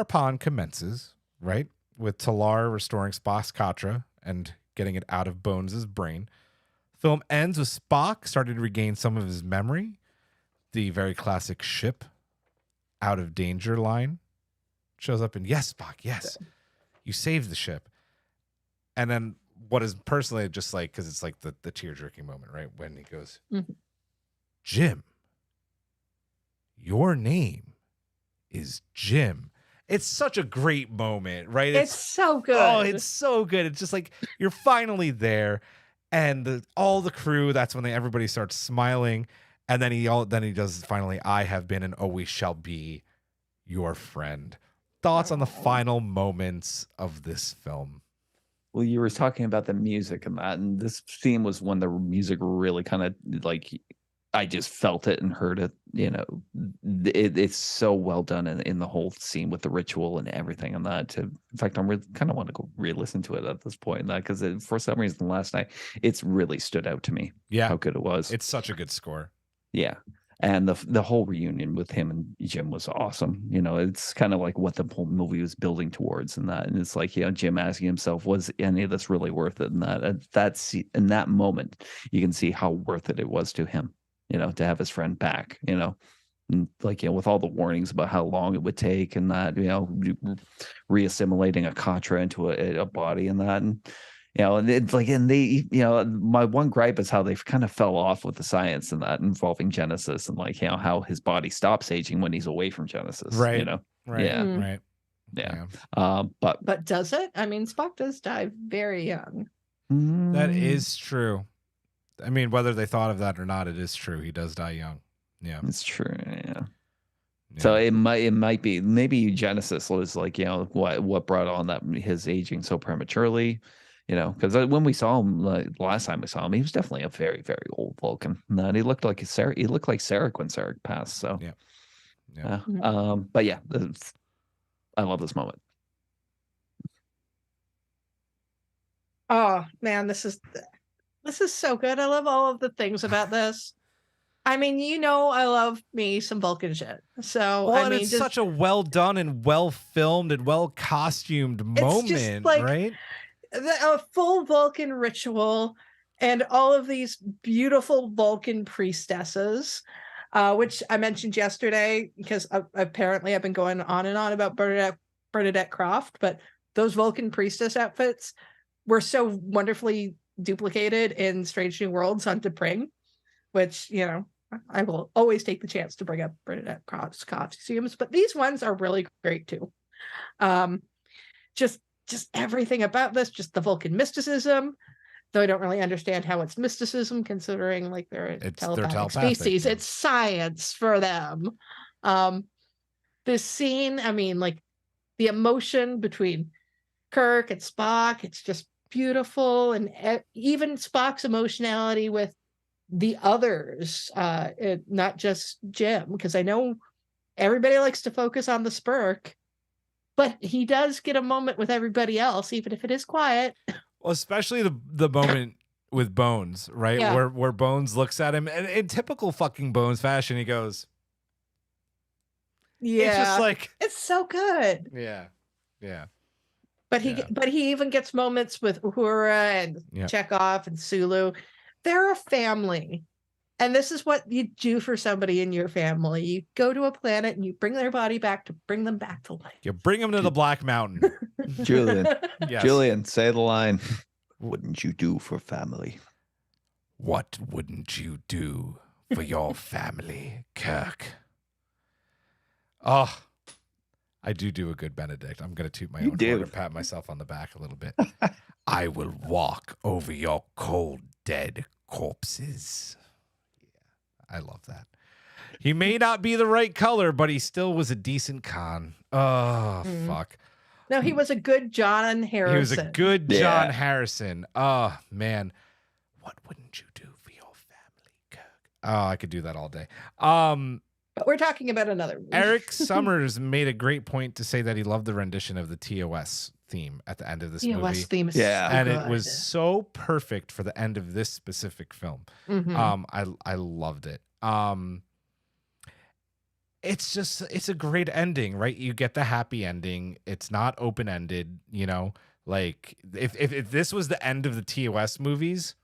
Pond commences, right? With Talar restoring Spock's Katra and getting it out of Bones' brain. Film ends with Spock starting to regain some of his memory. The very classic ship out of danger line shows up, and yes, Spock, yes, you saved the ship. And then what is personally just like, because it's like the tear-jerking moment, right? When he goes, Jim, your name is Jim. It's such a great moment, right? It's so good. Oh, it's so good. It's just like you're finally there. And all the crew, that's when everybody starts smiling. And then he does finally, I have been and always shall be your friend. Thoughts on the final moments of this film? Well, you were talking about the music and that, and this theme was when the music really kind of like, I just felt it and heard it. It's so well done in the whole scene with the ritual and everything and that. In fact, I'm really kind of want to go re-listen to it at this point, and that because for some reason last night it's really stood out to me. Yeah, how good it was. It's such a good score. Yeah, and the whole reunion with him and Jim was awesome. It's kind of like what the whole movie was building towards, and that, and it's like Jim asking himself, was any of this really worth it? And that's in that moment you can see how worth it was to him. To have his friend back, and like, with all the warnings about how long it would take and that, reassimilating a Katra into a body and that. And, and it's like, and they, my one gripe is how they've kind of fell off with the science and that involving Genesis and like, how his body stops aging when he's away from Genesis. Right. Right. Yeah. Right. Yeah. But does it? I mean, Spock does die very young. That is true. I mean, whether they thought of that or not, it is true. He does die young. Yeah, it's true. Yeah. So it might be, maybe Genesis was like, what brought on that his aging so prematurely. You know, because when we saw him like, last time we saw him, he was definitely a very, very old Vulcan. And he looked like Sarek. He looked like Sarek when Sarek passed. So Yeah. but yeah, I love this moment. Oh man, this is so good. I love all of the things about this. I mean, I love me some Vulcan shit. So Well, and it's such a well done and well filmed and well costumed moment, like, right? A full Vulcan ritual and all of these beautiful Vulcan priestesses, which I mentioned yesterday because apparently I've been going on and on about Bernadette Croft, but those Vulcan priestess outfits were so wonderfully duplicated in Strange New Worlds on T'Pring, which, I will always take the chance to bring up Bernadette Croft's costumes, but these ones are really great too. Just everything about this, just the Vulcan mysticism, though I don't really understand how it's mysticism considering like they're a telepathic species. Yeah. It's science for them. This scene, I mean, like the emotion between Kirk and Spock, it's just beautiful. And even Spock's emotionality with the others, not just Jim, because I know everybody likes to focus on the Spurk, but he does get a moment with everybody else, even if it is quiet. Well, especially the moment with Bones, right? Yeah. Where Bones looks at him and in typical fucking Bones fashion, he goes, yeah, it's just like, it's so good. Yeah. But he even gets moments with Uhura and Chekhov and Sulu. They're a family. And this is what you do for somebody in your family. You go to a planet and you bring their body back to bring them back to life. You bring them to the Black Mountain. Julian. Yes. Julian, say the line. Wouldn't you do for family? What wouldn't you do for your family, Kirk? Oh, I do a good Benedict. I'm going to toot my own horn and pat myself on the back a little bit. I will walk over your cold, dead corpses. Yeah, I love that. He may not be the right color, but he still was a decent Khan. Oh, fuck. No, he was a good John Harrison. He was a good John Harrison. Oh, man. What wouldn't you do for your family, Kirk? Oh, I could do that all day. But we're talking about another movie. Eric Summers made a great point to say that he loved the rendition of the TOS theme at the end of this movie. TOS theme is so and good. It was so perfect for the end of this specific film. I loved it. It's a great ending, right? You get the happy ending. It's not open-ended, like if this was the end of the TOS movies,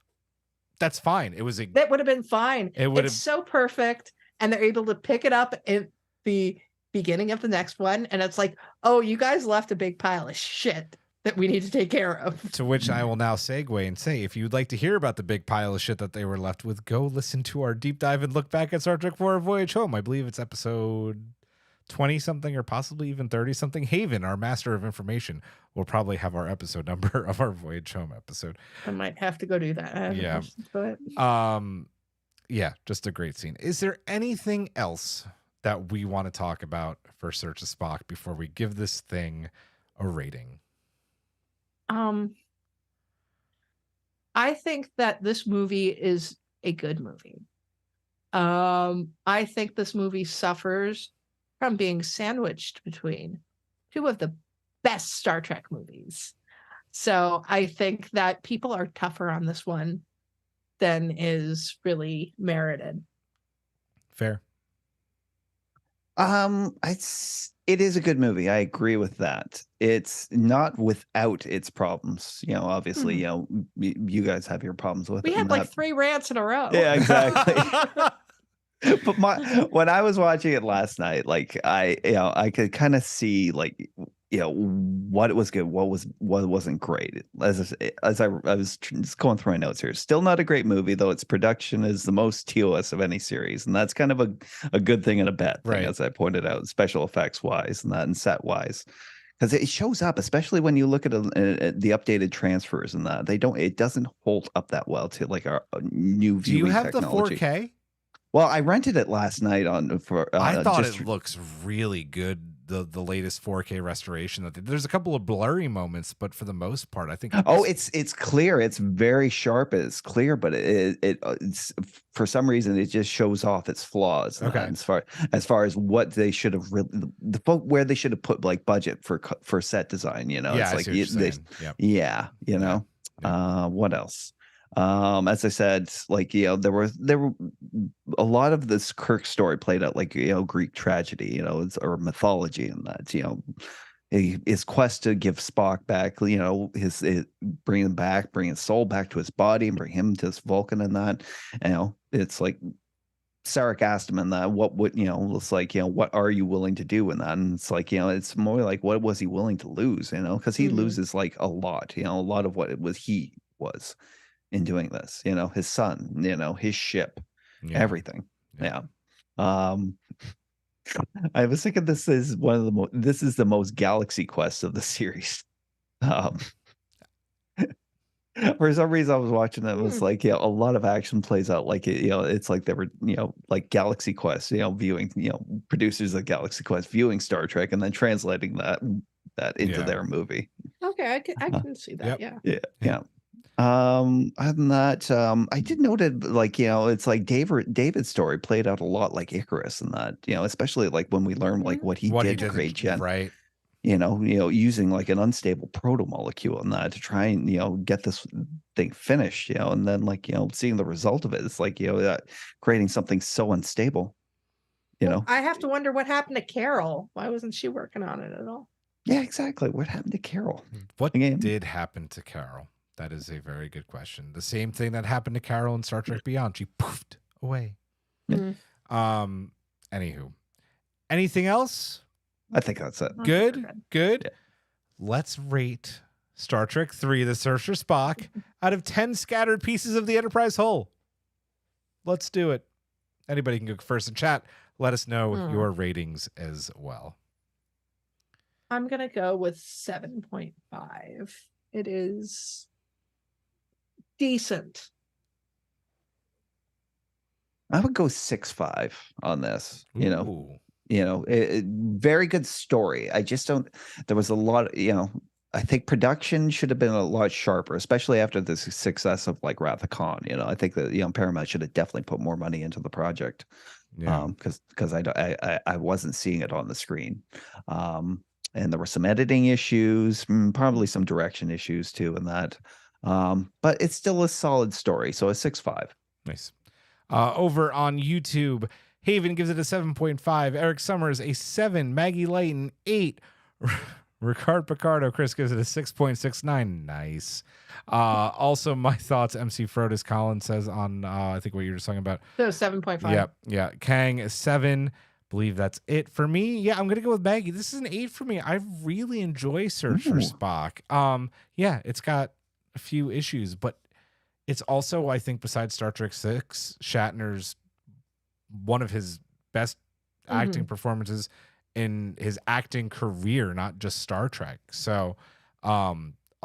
that's fine. That would have been fine. It's so perfect. And they're able to pick it up at the beginning of the next one. And it's like, oh, you guys left a big pile of shit that we need to take care of. To which I will now segue and say, if you'd like to hear about the big pile of shit that they were left with, go listen to our deep dive and look back at Star Trek IV: Voyage Home. I believe it's episode 20-something or possibly even 30-something. Haven, our master of information, will probably have our episode number of our Voyage Home episode. I might have to go do that. Yeah, just a great scene. Is there anything else that we want to talk about for Search of Spock before we give this thing a rating? I think that this movie is a good movie. I think this movie suffers from being sandwiched between two of the best Star Trek movies. So I think that people are tougher on this one than is really merited. Fair. It is a good movie. I agree with that. It's not without its problems. Obviously, you guys have your problems with it. We had like 3 rants in a row. Yeah, exactly. But when I was watching it last night, like I could kind of see like what was good, what wasn't great. As I was just going through my notes here, still not a great movie, though its production is the most TOS of any series, and that's kind of a good thing and a bad thing, right, as I pointed out, special effects wise and that, and set wise, because it shows up, especially when you look at the updated transfers and that it doesn't hold up that well to like our new viewing. Do you have technology. The 4K? Well, I rented it last night I thought it looks really good the latest 4K restoration. There's a couple of blurry moments, but for the most part, I think. It's clear. It's very sharp. It's clear, but it's for some reason it just shows off its flaws. Okay. As far as what they should have really where they should have put like budget for set design. You know, Yeah, it's like Yep. You know. What else? As I said, like, you know, there were a lot of this Kirk story played out like, you know, Greek tragedy, you know, or mythology, and that, you know, his quest to give Spock back, you know, bring his soul back to his body and bring him to this Vulcan, and that, you know, it's like Sarek asked him in that, what would, you know, it's like, you know, what are you willing to do in that? And it's like, you know, it's more like, what was he willing to lose, you know, because he loses like a lot, you know, a lot of what it was he was in doing this, you know, his son, you know, his ship, everything. Yeah. I was thinking this is this is the most Galaxy Quest of the series. For some reason I was watching it was like, you know, a lot of action plays out like it, you know, it's like they were, you know, like Galaxy Quest, you know, viewing, you know, producers of Galaxy Quest viewing Star Trek and then translating that into their movie. Okay, I can see that. Yeah. Other than that, I did note it, like, you know, it's like David's story played out a lot like Icarus, and that, you know, especially like when we learned like what he did to create Jen, right? You know, using like an unstable proto-molecule and that to try and, you know, get this thing finished, you know, and then like, you know, seeing the result of it, it's like, you know, creating something so unstable, you know. I have to wonder what happened to Carol. Why wasn't she working on it at all? Yeah, exactly. What happened to Carol? What did happen to Carol? That is a very good question. The same thing that happened to Carol in Star Trek Beyond. She poofed away. Anywho, anything else? I think that's it. Good. Yeah. Let's rate Star Trek 3, The Search for Spock, out of 10 scattered pieces of the Enterprise hull. Let's do it. Anybody can go first in chat. Let us know your ratings as well. I'm going to go with 7.5. It is decent. I would go 6.5 on this. You know, very good story. I just don't. There was a lot. You know, I think production should have been a lot sharper, especially after the success of like Wrath of Khan. You know, I think that, you know, Paramount should have definitely put more money into the project. Yeah. Because I wasn't seeing it on the screen. And there were some editing issues, probably some direction issues too, in that. But it's still a solid story, so a 6.5. Nice. Over on YouTube, Haven gives it a 7.5. Eric Summers a 7. Maggie Layton 8. Ricard Picardo Chris gives it a 6.69. Nice. Also, my thoughts. MC Frodis Collins says on I think what you were just talking about. So 7.5. Yep. Yeah. Kang is 7. Believe that's it for me. Yeah, I'm gonna go with Maggie. This is an 8 for me. I really enjoy Search for Spock. Yeah, it's got a few issues, but it's also, I think, besides Star Trek 6, Shatner's one of his best acting performances in his acting career, not just Star Trek. So a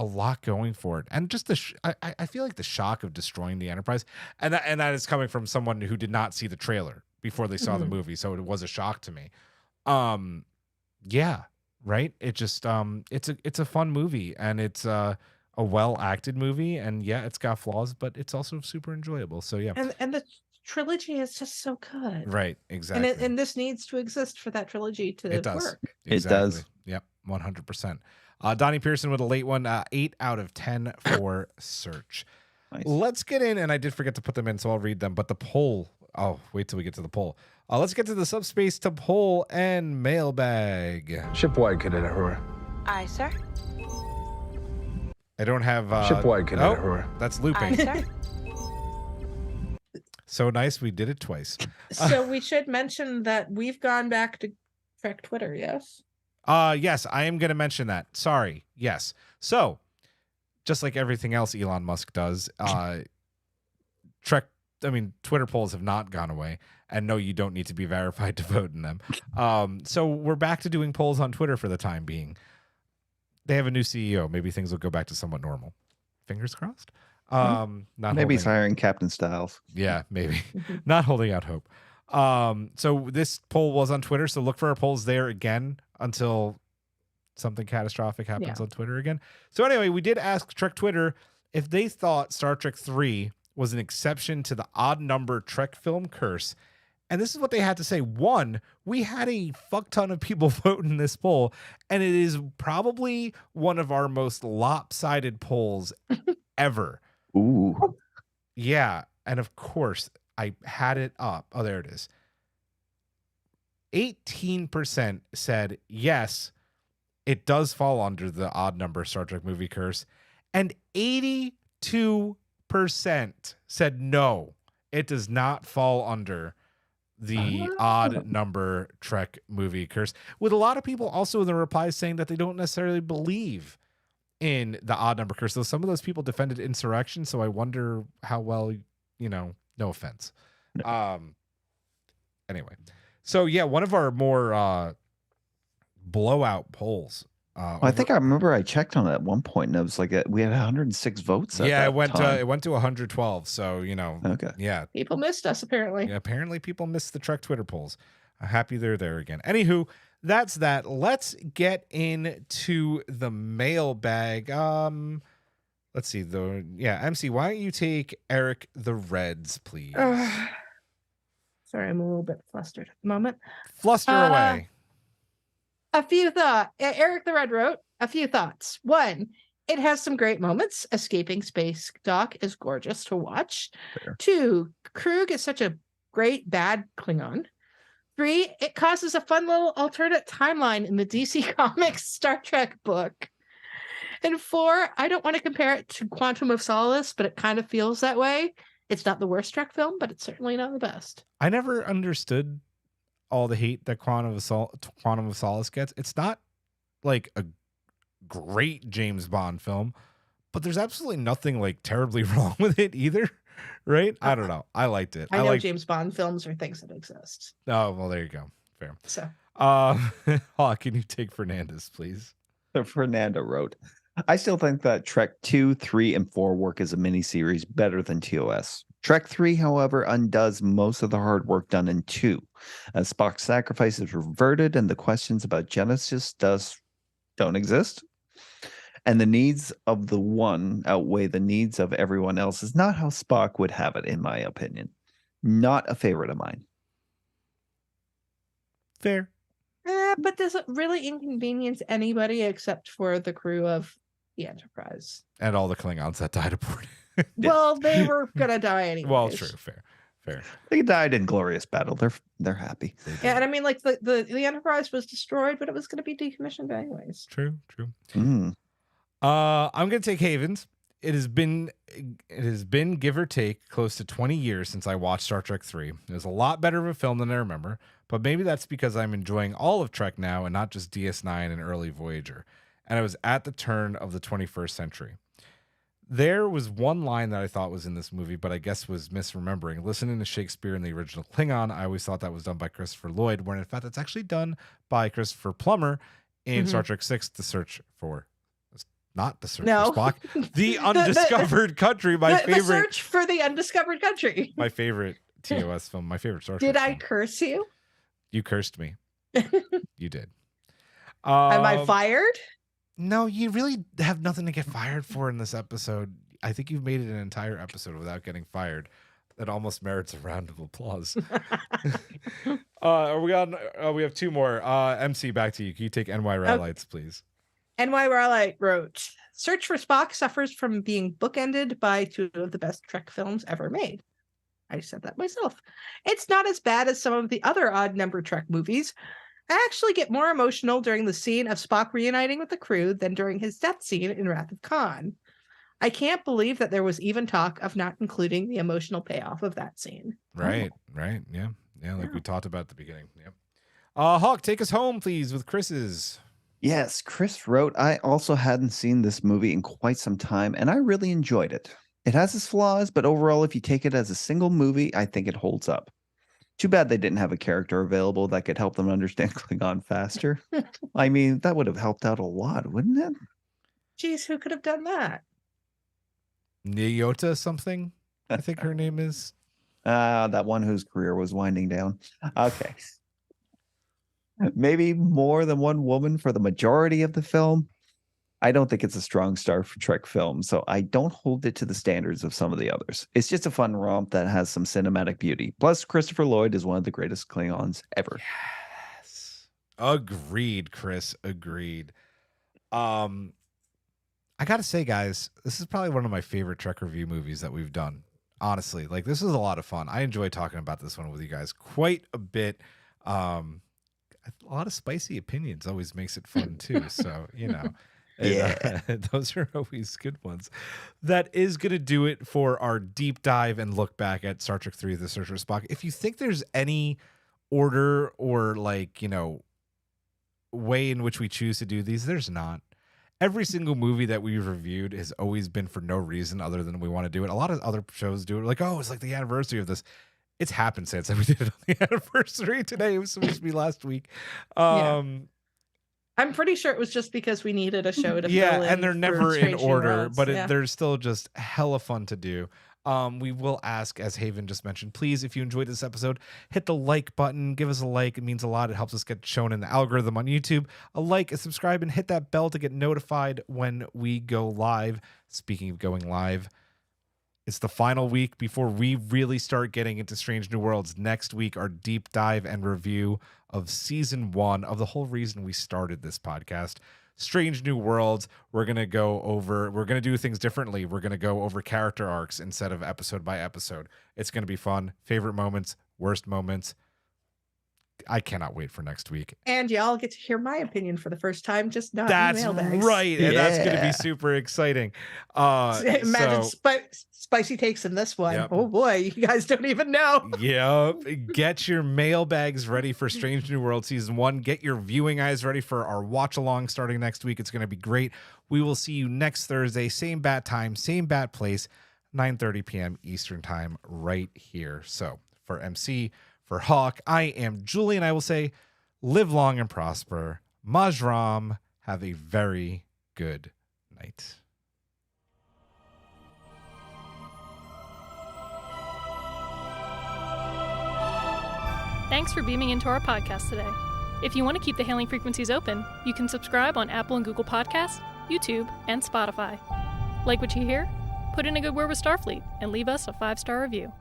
lot going for it, and just I feel like the shock of destroying the Enterprise, and that is coming from someone who did not see the trailer before they saw the movie, so it was a shock to me. Yeah, right. It just it's a fun movie, and it's a well acted movie, and yeah, it's got flaws, but it's also super enjoyable. So yeah, and the trilogy is just so good, right? Exactly. And this needs to exist for that trilogy to work. Exactly. It does. Yep, 100%. Donnie Pearson with a late one, 8 out of 10 for Search. Nice. Let's get in, and I did forget to put them in, so I'll read them. But the poll. Oh, wait till we get to the poll. Let's get to the subspace to poll and mailbag. Shipwide Cadet Ahura. Aye, sir. I don't have Shipwide Cadet Ahura. That's looping. Aye, sir. So nice, we did it twice. So we should mention that we've gone back to Trek Twitter, yes? Yes, I am going to mention that. Sorry. Yes. So, just like everything else Elon Musk does, Twitter polls have not gone away, and no, you don't need to be verified to vote in them. So we're back to doing polls on Twitter for the time being. They have a new CEO. Maybe things will go back to somewhat normal. Fingers crossed. Maybe he's hiring Captain Styles. Yeah, maybe. Not holding out hope. So this poll was on Twitter, so look for our polls there again. until something catastrophic happens on Twitter again. So anyway, we did ask Trek Twitter if they thought Star Trek 3 was an exception to the odd number Trek film curse. And this is what they had to say. One, we had a fuck ton of people vote in this poll, and it is probably one of our most lopsided polls ever. Ooh. Yeah. And of course, I had it up. Oh, there it is. 18% said yes, it does fall under the odd number Star Trek movie curse. And 82% said no, it does not fall under the odd number Trek movie curse, with a lot of people also in the replies saying that they don't necessarily believe in the odd number curse. So some of those people defended insurrection. So I wonder how well, no offense. Anyway. So yeah, one of our more blowout polls. I think I remember I checked on it at one point, and it was like we had 106 votes. Yeah, it went to 112. So okay, yeah, people missed us apparently. Yeah, apparently people missed the Trek Twitter polls. I'm happy they're there again. Anywho, that's that. Let's get into the mailbag. Let's see though. Yeah, Emcee, why don't you take Eric the Reds, please? Sorry, I'm a little bit flustered at the moment. Fluster away. A few thoughts. Eric the Red wrote a few thoughts. One, it has some great moments. Escaping space dock is gorgeous to watch. Fair. 2, Krug is such a great bad Klingon. 3, it causes a fun little alternate timeline in the DC Comics Star Trek book. And 4, I don't want to compare it to Quantum of Solace, but it kind of feels that way. It's not the worst Trek film, but it's certainly not the best. I never understood all the hate that Quantum of Solace gets. It's not like a great James Bond film, but there's absolutely nothing like terribly wrong with it either, right? I don't know. I liked it. I know James Bond films are things that exist. Oh, well, there you go. Fair. So, Hawk, can you take Fernandez, please? Fernando wrote, I still think that Trek 2, 3, and 4 work as a miniseries better than TOS. Trek 3, however, undoes most of the hard work done in 2, as Spock's sacrifice is reverted and the questions about Genesis don't exist. And the needs of the one outweigh the needs of everyone else is not how Spock would have it, in my opinion. Not a favorite of mine. Fair. But does it really inconvenience anybody except for the crew of the Enterprise? And all the Klingons that died aboard. Well, they were gonna die anyway. Well, true, fair. They died in glorious battle. They're happy. Yeah, and I mean, like the Enterprise was destroyed, but it was gonna be decommissioned anyways. True. Mm. I'm gonna take Havens. It has been, give or take, close to 20 years since I watched Star Trek 3. It was a lot better of a film than I remember, but maybe that's because I'm enjoying all of Trek now and not just DS9 and early Voyager. And I was at the turn of the 21st century. There was one line that I thought was in this movie, but I guess was misremembering. Listening to Shakespeare in the original Klingon, I always thought that was done by Christopher Lloyd, when in fact it's actually done by Christopher Plummer in Star Trek 6, The Search for... Not The Search for Spock. The Undiscovered Country. The Search for the Undiscovered Country. My favorite TOS film. My favorite Star Trek Did I film. curse you? You cursed me. You did. Am I fired? No, you really have nothing to get fired for in this episode. I think you've made it an entire episode without getting fired. That almost merits a round of applause. We have 2 more. Emcee, back to you. Can you take NY Rowlights, please? NY Rowlight wrote, Search for Spock suffers from being bookended by 2 of the best Trek films ever made. I said that myself. It's not as bad as some of the other odd number Trek movies. I actually get more emotional during the scene of Spock reuniting with the crew than during his death scene in Wrath of Khan. I can't believe that there was even talk of not including the emotional payoff of that scene. Right. Yeah, like we talked about at the beginning. Yep. Hawk, take us home, please, with Chris's. Yes, Chris wrote, I also hadn't seen this movie in quite some time, and I really enjoyed it. It has its flaws, but overall, if you take it as a single movie, I think it holds up. Too bad they didn't have a character available that could help them understand Klingon faster. I mean, that would have helped out a lot, wouldn't it? Geez, who could have done that? Nyota something, I think her name is. That one whose career was winding down. Okay. maybe more than one woman for the majority of the film. I don't think it's a strong Star Trek film, so I don't hold it to the standards of some of the others. It's just a fun romp that has some cinematic beauty. Plus, Christopher Lloyd is one of the greatest Klingons ever. Yes. Agreed, Chris. Agreed. I gotta say, guys, this is probably one of my favorite Trek review movies that we've done. Honestly, like this is a lot of fun. I enjoy talking about this one with you guys quite a bit. A lot of spicy opinions always makes it fun too. So, you know. Yeah. Those are always good ones. That is going to do it for our deep dive and look back at Star Trek 3, The Search for Spock. If you think there's any order or like, you know, way in which we choose to do these, there's not. Every single movie that we've reviewed has always been for no reason other than we want to do it. A lot of other shows do it like, oh, it's like the anniversary of this. It's happenstance that we did it on the anniversary today. It was supposed to be last week. I'm pretty sure it was just because we needed a show to fill in and they're never in Strange New order, Worlds. but they're still just hella fun to do. We will ask, as Haven just mentioned, please, if you enjoyed this episode, hit the like button, give us a like. It means a lot. It helps us get shown in the algorithm on YouTube. A like, a subscribe, and hit that bell to get notified when we go live. Speaking of going live, it's the final week before we really start getting into Strange New Worlds. Next week, our deep dive and review of season 1 of the whole reason we started this podcast, Strange New Worlds. We're going to do things differently. We're going to go over character arcs instead of episode by episode. It's going to be fun. Favorite moments, worst moments. I cannot wait for next week. And y'all get to hear my opinion for the first time, just not That's in mailbags. right. And that's going to be super exciting. Imagine spicy takes in this one. Yep. Oh boy, you guys don't even know. Yep. Get your mailbags ready for Strange New World Season 1. Get your viewing eyes ready for our watch along starting next week. It's going to be great. We will see you next Thursday, same bat time, same bat place, 9:30 p.m. Eastern time right here. So for MC, for Hawk, I am Julian. I will say, live long and prosper. Majram, have a very good night. Thanks for beaming into our podcast today. If you want to keep the hailing frequencies open, you can subscribe on Apple and Google Podcasts, YouTube, and Spotify. Like what you hear? Put in a good word with Starfleet and leave us a 5-star review.